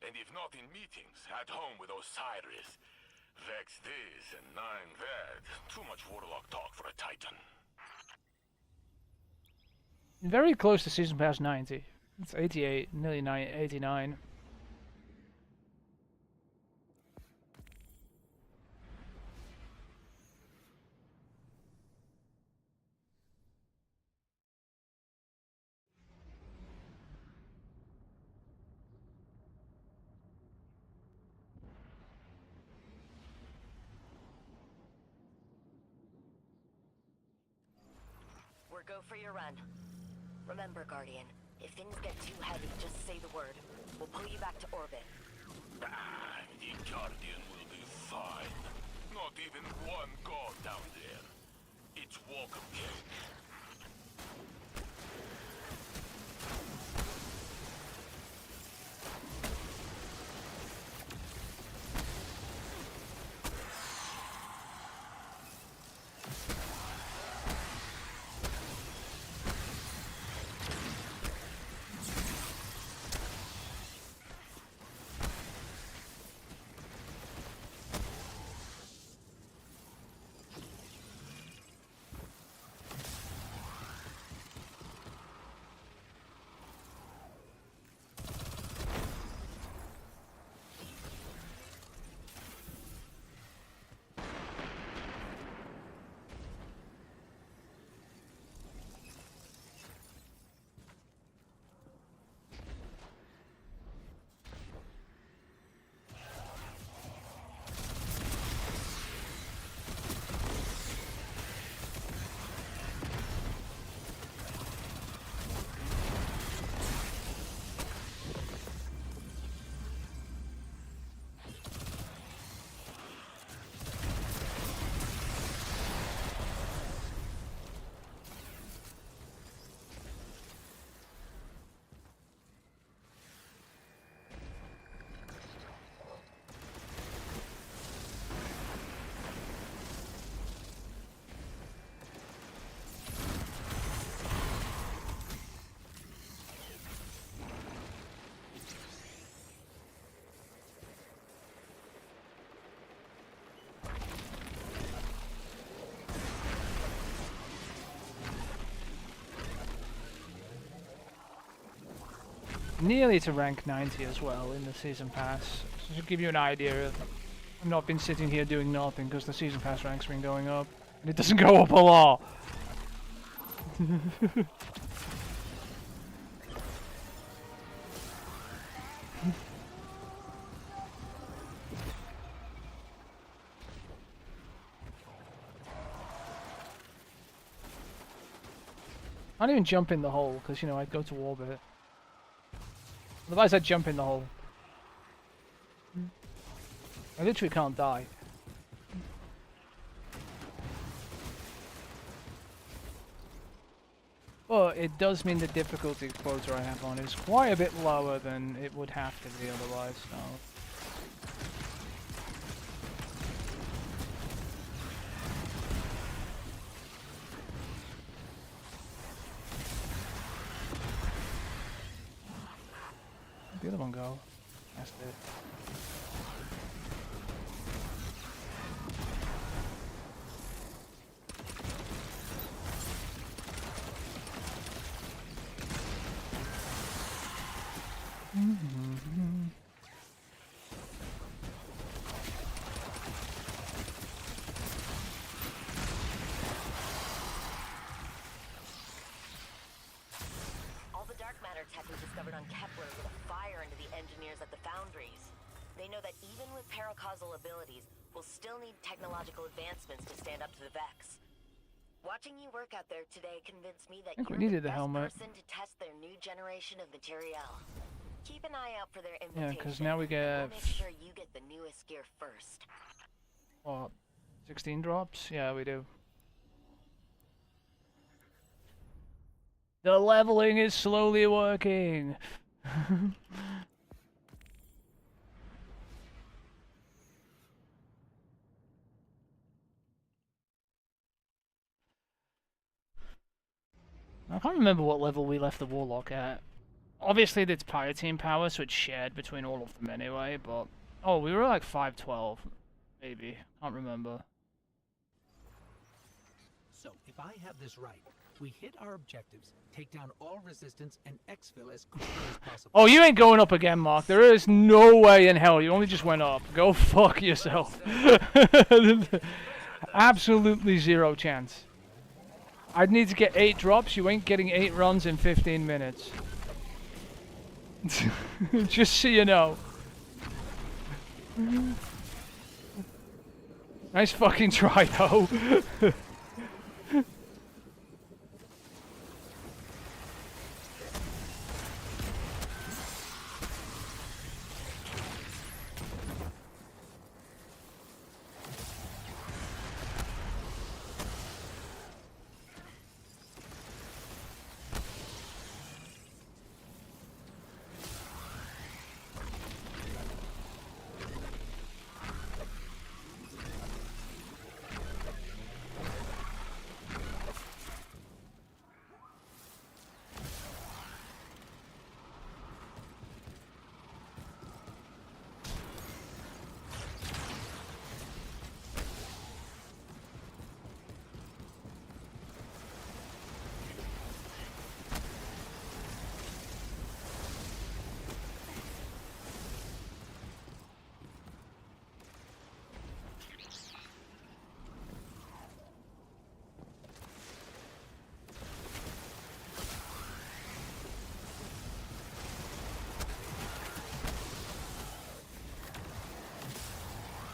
And if not in meetings, at home with Osiris. Vex this and Nine that. Too much warlock talk for a Titan. Very close to season pass 90. It's 88, nearly 89. We're go for your run. Remember, Guardian, if things get too heavy, just say the word. We'll pull you back to orbit. Ah, the Guardian will be fine. Not even one god down there. It's walk of cake. Nearly to rank 90 as well in the season pass. So to give you an idea of, I've not been sitting here doing nothing because the season pass rank's been going up. And it doesn't go up a lot. I don't even jump in the hole because, you know, I'd go to orbit. Otherwise I'd jump in the hole. I literally can't die. But it does mean the difficulty quota I have on is quite a bit lower than it would have to be otherwise, so... The other one go. That's it. All the dark matter tech we discovered on Kepler lit a fire into the engineers at the foundries. They know that even with paracausal abilities, we'll still need technological advancements to stand up to the Vex. Watching you work out there today convinced me that think we you're needed the the best helmet. person to test their new generation of materiel. Keep an eye out for their Yeah, invitation. because now we and we'll get... make sure you get the newest gear first. What? 16 drops? Yeah, we do. The leveling is slowly working! I can't remember what level we left the Warlock at. Obviously, it's pirate team power, so it's shared between all of them anyway, but... Oh, we were like 512, maybe. Can't remember. So, if I have this right, we hit our objectives, take down all resistance, and exfil as quickly as possible. Oh, you ain't going up again, Mark. There is no way in hell. You only just went up. Go fuck yourself. Absolutely zero chance. I'd need to get 8 drops. You ain't getting 8 runs in 15 minutes. Just so you know. Nice fucking try, though.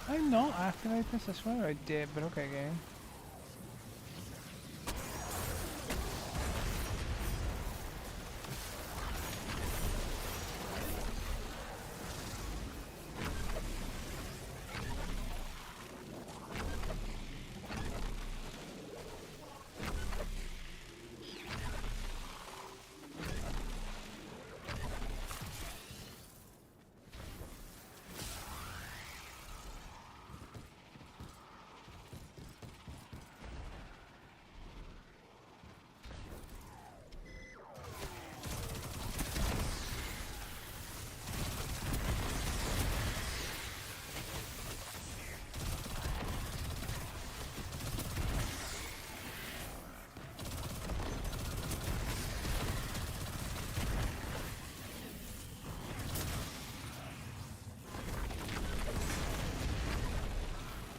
I not activate this? I swear I did, but okay, game.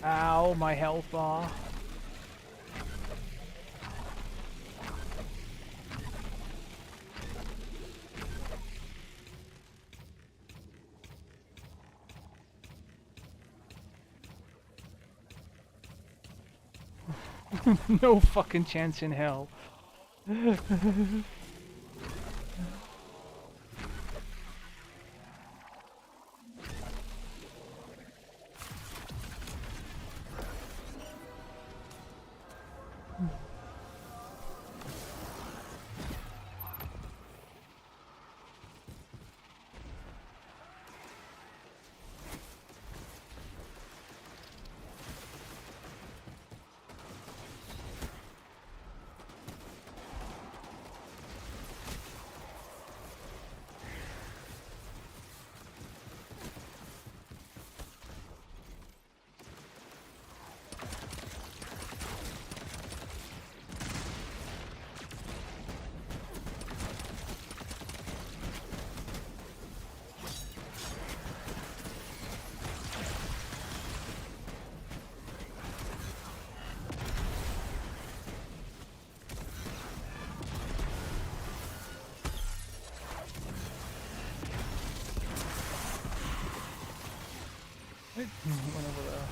Ow, my health bar. No fucking chance in hell. Went over there.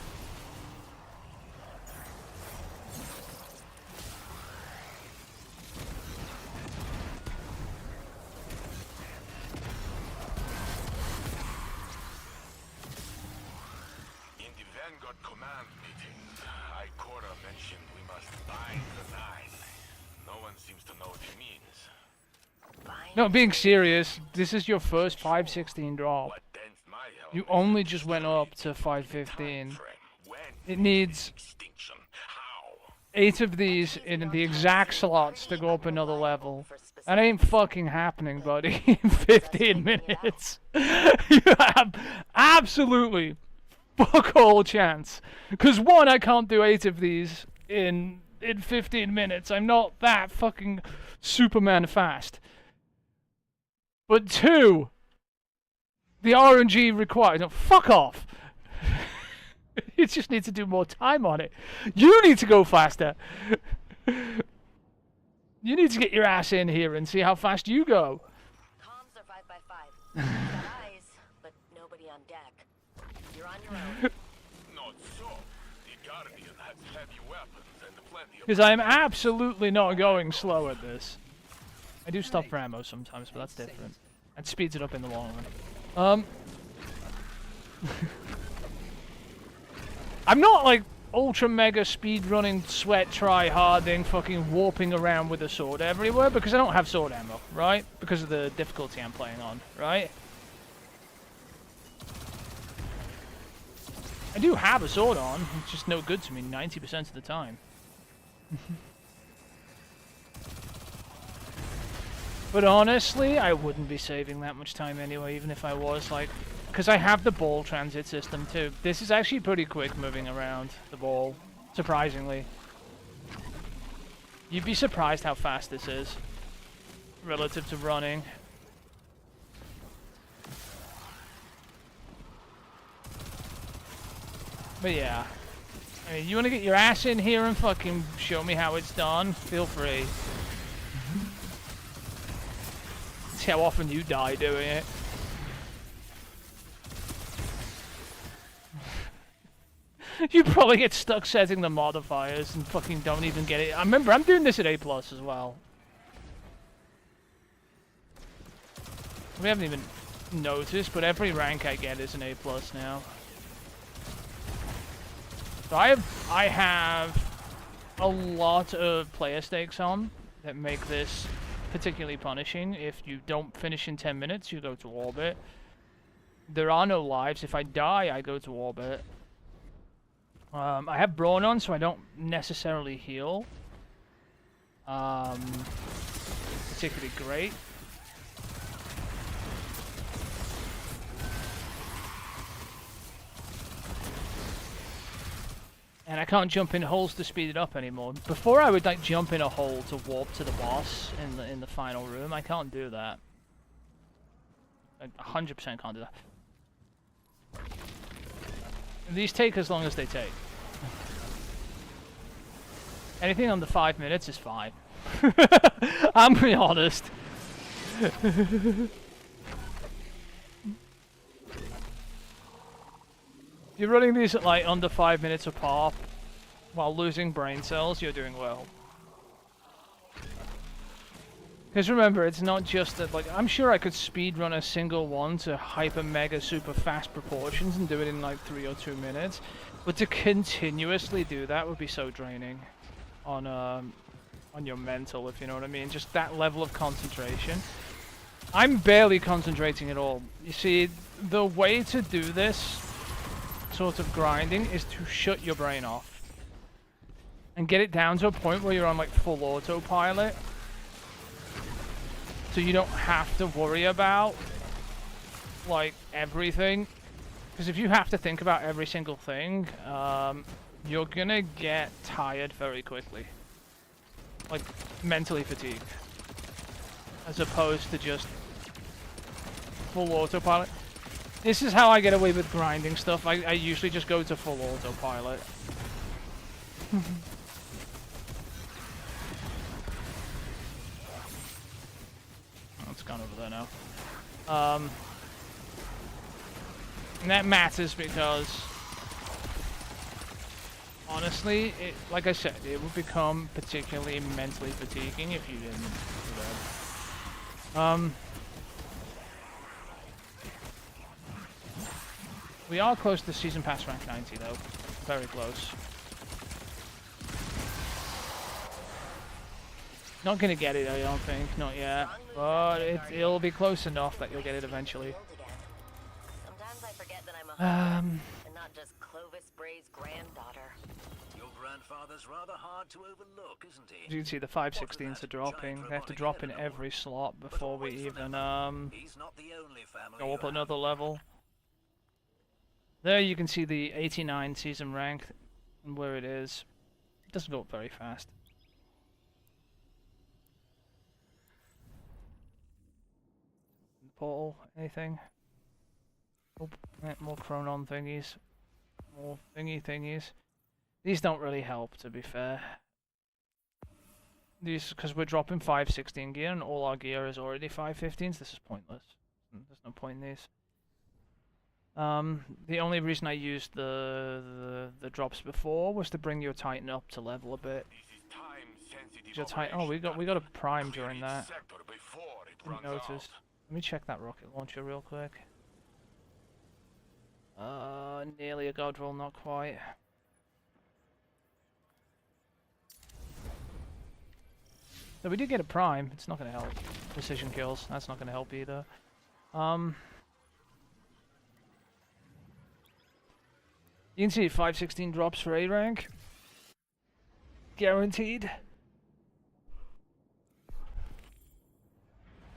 In the Vanguard command meeting, Ikora mentioned we must bind the Nine. No one seems to know what it means. No, being serious, this is your first 516 drop. What dents my helmet You only just went up to 515. frame? When? It needs Extinction. How? 8 of these in the exact slots to go up another level. For specific That ain't fucking happening, buddy. In 15 minutes. You have absolutely fuck all chance. Because one, I can't do 8 of these in 15 minutes. I'm not that fucking Superman fast. But 2, the RNG required. No, fuck off. You just need to do more time on it. You need to go faster. You need to get your ass in here and see how fast you go. Comms are 5x5. Got eyes, but nobody on deck. You're on your own. Not so. The Guardian has heavy weapons and plenty of... Because I am absolutely not going slow at this. I do stop for ammo sometimes, but that's different. That speeds it up in the long run. I'm not like ultra mega speed running, sweat try harding, fucking warping around with a sword everywhere because I don't have sword ammo, right? Because of the difficulty I'm playing on, right? I do have a sword on, it's just no good to me 90% of the time. But honestly, I wouldn't be saving that much time anyway, even if I was like... Because I have the ball transit system too. This is actually pretty quick moving around the ball, surprisingly. You'd be surprised how fast this is, relative to running. But yeah, I mean, you want to get your ass in here and fucking show me how it's done? Feel free. See how often you die doing it. You probably get stuck setting the modifiers and fucking don't even get it. I remember I'm doing this at A+ as well. We haven't even noticed, but every rank I get is an A+ now. So I have a lot of player stakes on that make this particularly punishing. If you don't finish in 10 minutes, you go to orbit. There are no lives. If I die, I go to orbit. I have Brawn on, so I don't necessarily heal. Particularly great. And I can't jump in holes to speed it up anymore. Before I would like jump in a hole to warp to the boss in the final room. I can't do that. I 100% can't do that. These take as long as they take. Anything under 5 minutes is fine. I'm being honest. You're running these at like under 5 minutes apart while losing brain cells, you're doing well. Because remember, it's not just that, like, I'm sure I could speedrun a single one to hyper mega super fast proportions and do it in like 3 or 2 minutes, but to continuously do that would be so draining on your mental, if you know what I mean. Just that level of concentration. I'm barely concentrating at all. You see, the way to do this sort of grinding is to shut your brain off and get it down to a point where you're on like full autopilot, so you don't have to worry about like everything. Because if you have to think about every single thing, you're gonna get tired very quickly, like mentally fatigued, as opposed to just full autopilot. This is how I get away with grinding stuff. I usually just go to full autopilot. It's gone over there now. And that matters because, honestly, like I said, it would become particularly mentally fatiguing if you didn't do that. We are close to Season Pass rank 90 though. Very close. Not gonna get it, I don't think. Not yet. But it'll be close enough that you'll get it eventually. Sometimes I forget that I'm a hunter and not not just Clovis Bray's granddaughter. Your grandfather's rather hard to overlook, isn't As he? you can see, the 516s are dropping. They have to drop in every slot But before we always even remember, he's not the only family go you up have. another level. There you can see the 89 season rank and where it is. It doesn't go up very fast. Portal, anything? Nope. More Chronon thingies. More thingies. These don't really help, to be fair. These, because we're dropping 516 gear and all our gear is already 515s, this is pointless. There's no point in these. The only reason I used the drops before was to bring your Titan up to level a bit. This is time-sensitive Your Titan, oh, we operation, got a prime Clear during each that. sector before it Didn't runs out. notice. Let me check that rocket launcher real quick. Nearly a god roll, not quite. So we did get a prime. It's not going to help. Precision kills. That's not going to help either. You can see 516 drops for A rank. Guaranteed.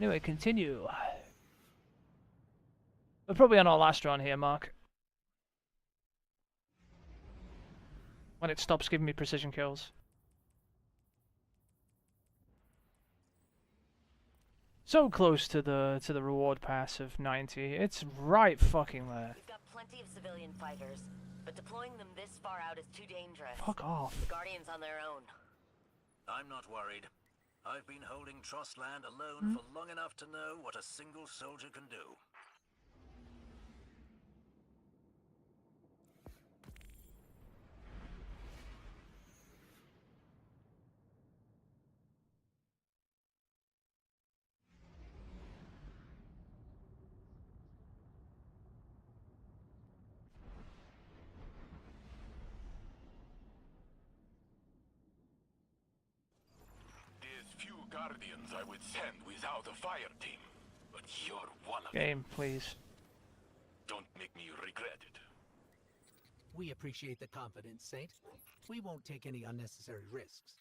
Anyway, continue. We're probably on our last run here, Mark. When it stops giving me precision kills. So close to the reward pass of 90. It's right fucking there. We've got plenty of civilian fighters, but deploying them this far out is too dangerous. Fuck off. The Guardian's on their own. I'm not worried. I've been holding Trostland alone for long enough to know what a single soldier can do. There's few Guardians I would send without a fire team, but you're one of them. Game, please. Don't make me regret it. We appreciate the confidence, Saint. We won't take any unnecessary risks.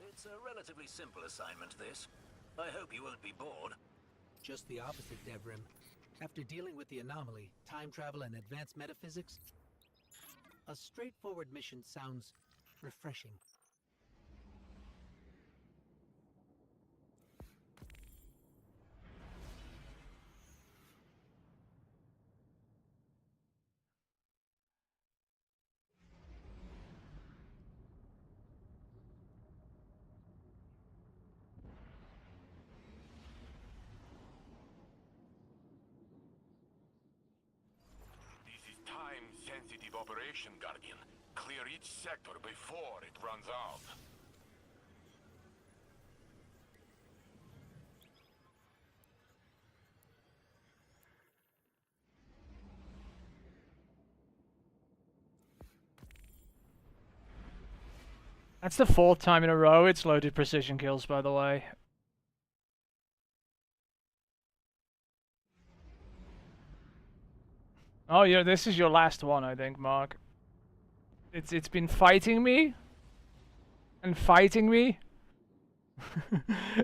It's a relatively simple assignment, this. I hope you won't be bored. Just the opposite, Devrim. After dealing with the anomaly, time travel, and advanced metaphysics, a straightforward mission sounds refreshing. This is time-sensitive operation, Guardian. Clear each sector before it runs out. That's the 4th time in a row it's loaded precision kills, by the way. Oh yeah, this is your last one, I think, Mark. It's been fighting me and fighting me.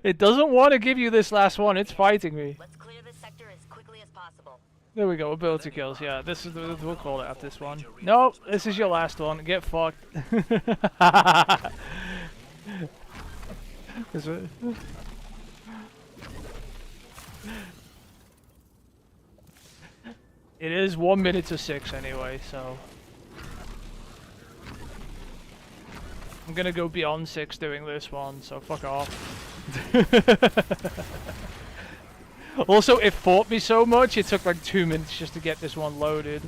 It doesn't want to give you this last one. It's fighting me. Let's clear this sector as quickly as possible. There we go. Ability kills. Yeah, this is we'll call it at this one. Nope, this is your last one. Get fucked. Is it? It is 1 minute to 6 anyway, so I'm gonna go beyond 6 doing this one, so fuck off. Also, it fought me so much, it took like 2 minutes just to get this one loaded.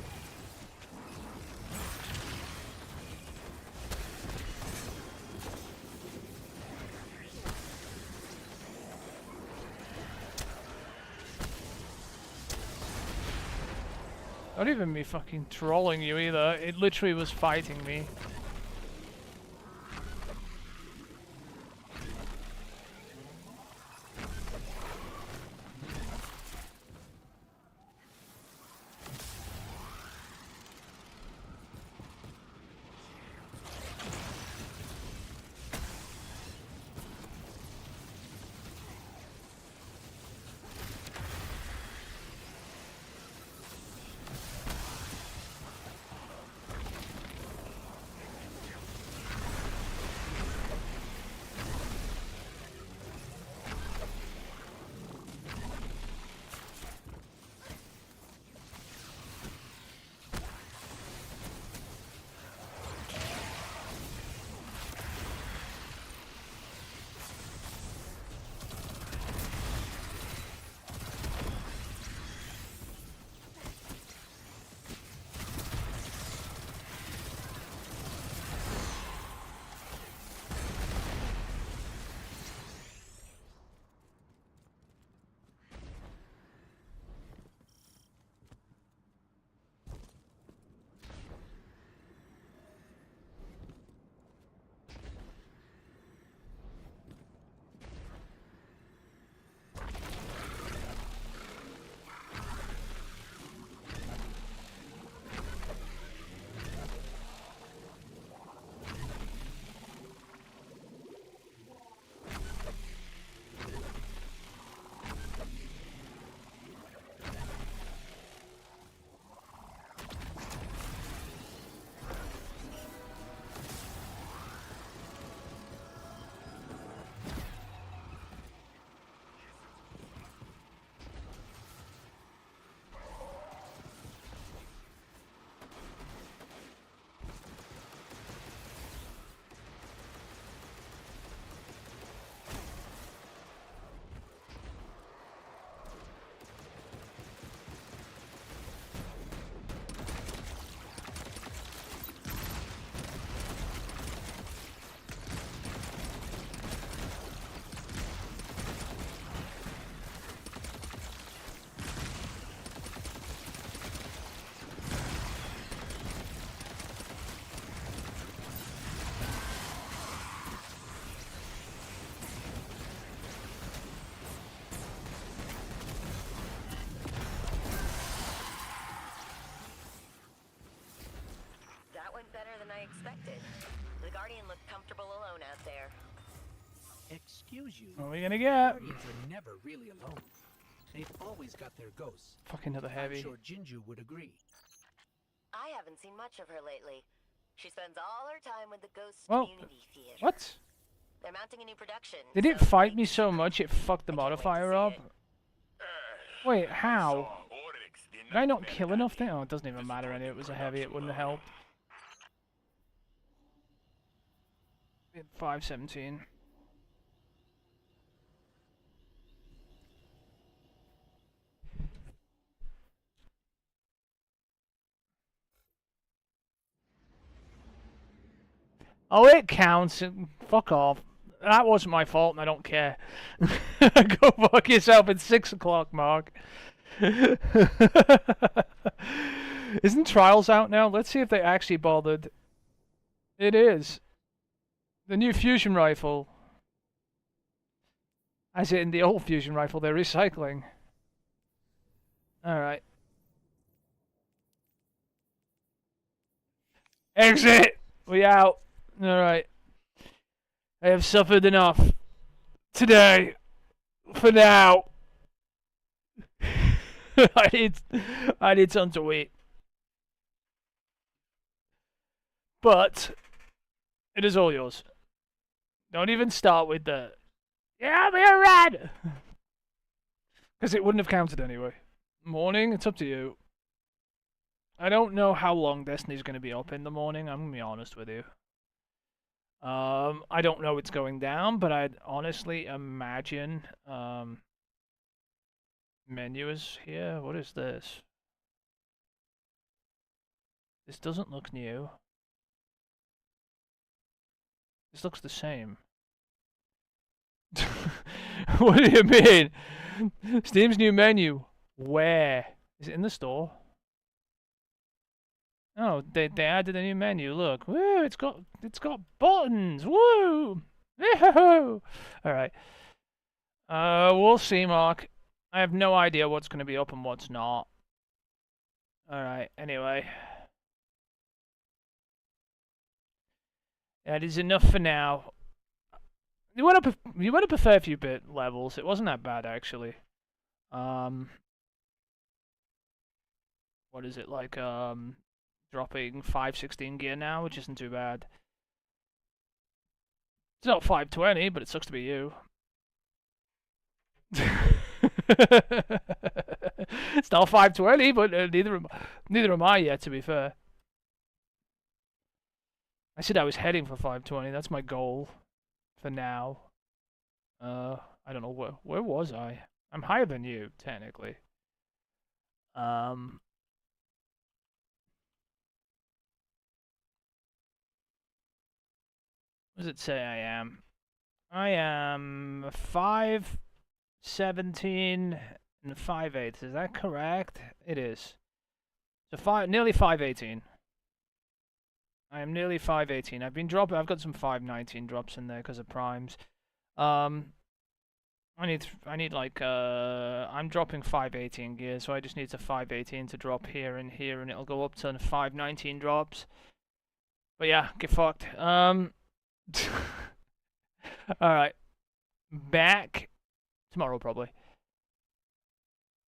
Not even me fucking trolling you either. It literally was fighting me. That went better than I expected. The Guardian looked comfortable alone out there. Excuse you. What are we gonna get? Guardians are never really alone. They've always got their ghosts. Fucking another heavy. I'm sure Jinju would agree. I haven't seen much of her lately. She spends all her time with the Ghost Well, Community Theater. What? They're mounting a new production. They didn't so fight me maybe so much it fucked the I can't wait to modifier see up. it. Wait, how? Oryx did Did I not bend kill at enough me. there? Oh, it doesn't even matter any. It was a heavy. It wouldn't have helped. 517. Oh, it counts. Fuck off. That wasn't my fault, and I don't care. Go fuck yourself. It's 6 o'clock, Mark. Isn't Trials out now? Let's see if they actually bothered. It is. The new fusion rifle. As in the old fusion rifle, they're recycling. Alright. Exit! We out. Alright. I have suffered enough. Today. For now. I need something to eat. But it is all yours. Don't even start with the "yeah, we're red," because it wouldn't have counted anyway. Morning, it's up to you. I don't know how long Destiny's going to be up in the morning. I'm going to be honest with you. I don't know it's going down, but I'd honestly imagine menu is here. What is this? This doesn't look new. This looks the same. What do you mean? Steam's new menu. Where? Is it in the store? Oh, they added a new menu. Look, woo! It's got buttons. Woo! All right. We'll see, Mark. I have no idea what's going to be up and what's not. All right. Anyway, that is enough for now. You went up a fair few bit levels. It wasn't that bad actually. What is it like? Dropping 516 gear now, which isn't too bad. It's not 520, but it sucks to be you. It's not 520, but neither am I yet, to be fair. I said I was heading for 520. That's my goal for now. I don't know where was I? I'm higher than you, technically. What does it say I am? I am 517 and 5/8. Is that correct? It is. So nearly 518. I am nearly 518. I've been dropping. I've got some 519 drops in there because of primes. I need like I'm dropping 518 gear, so I just need to 518 to drop here and here, and it'll go up to 519 drops. But yeah, get fucked. Alright. Back tomorrow, probably.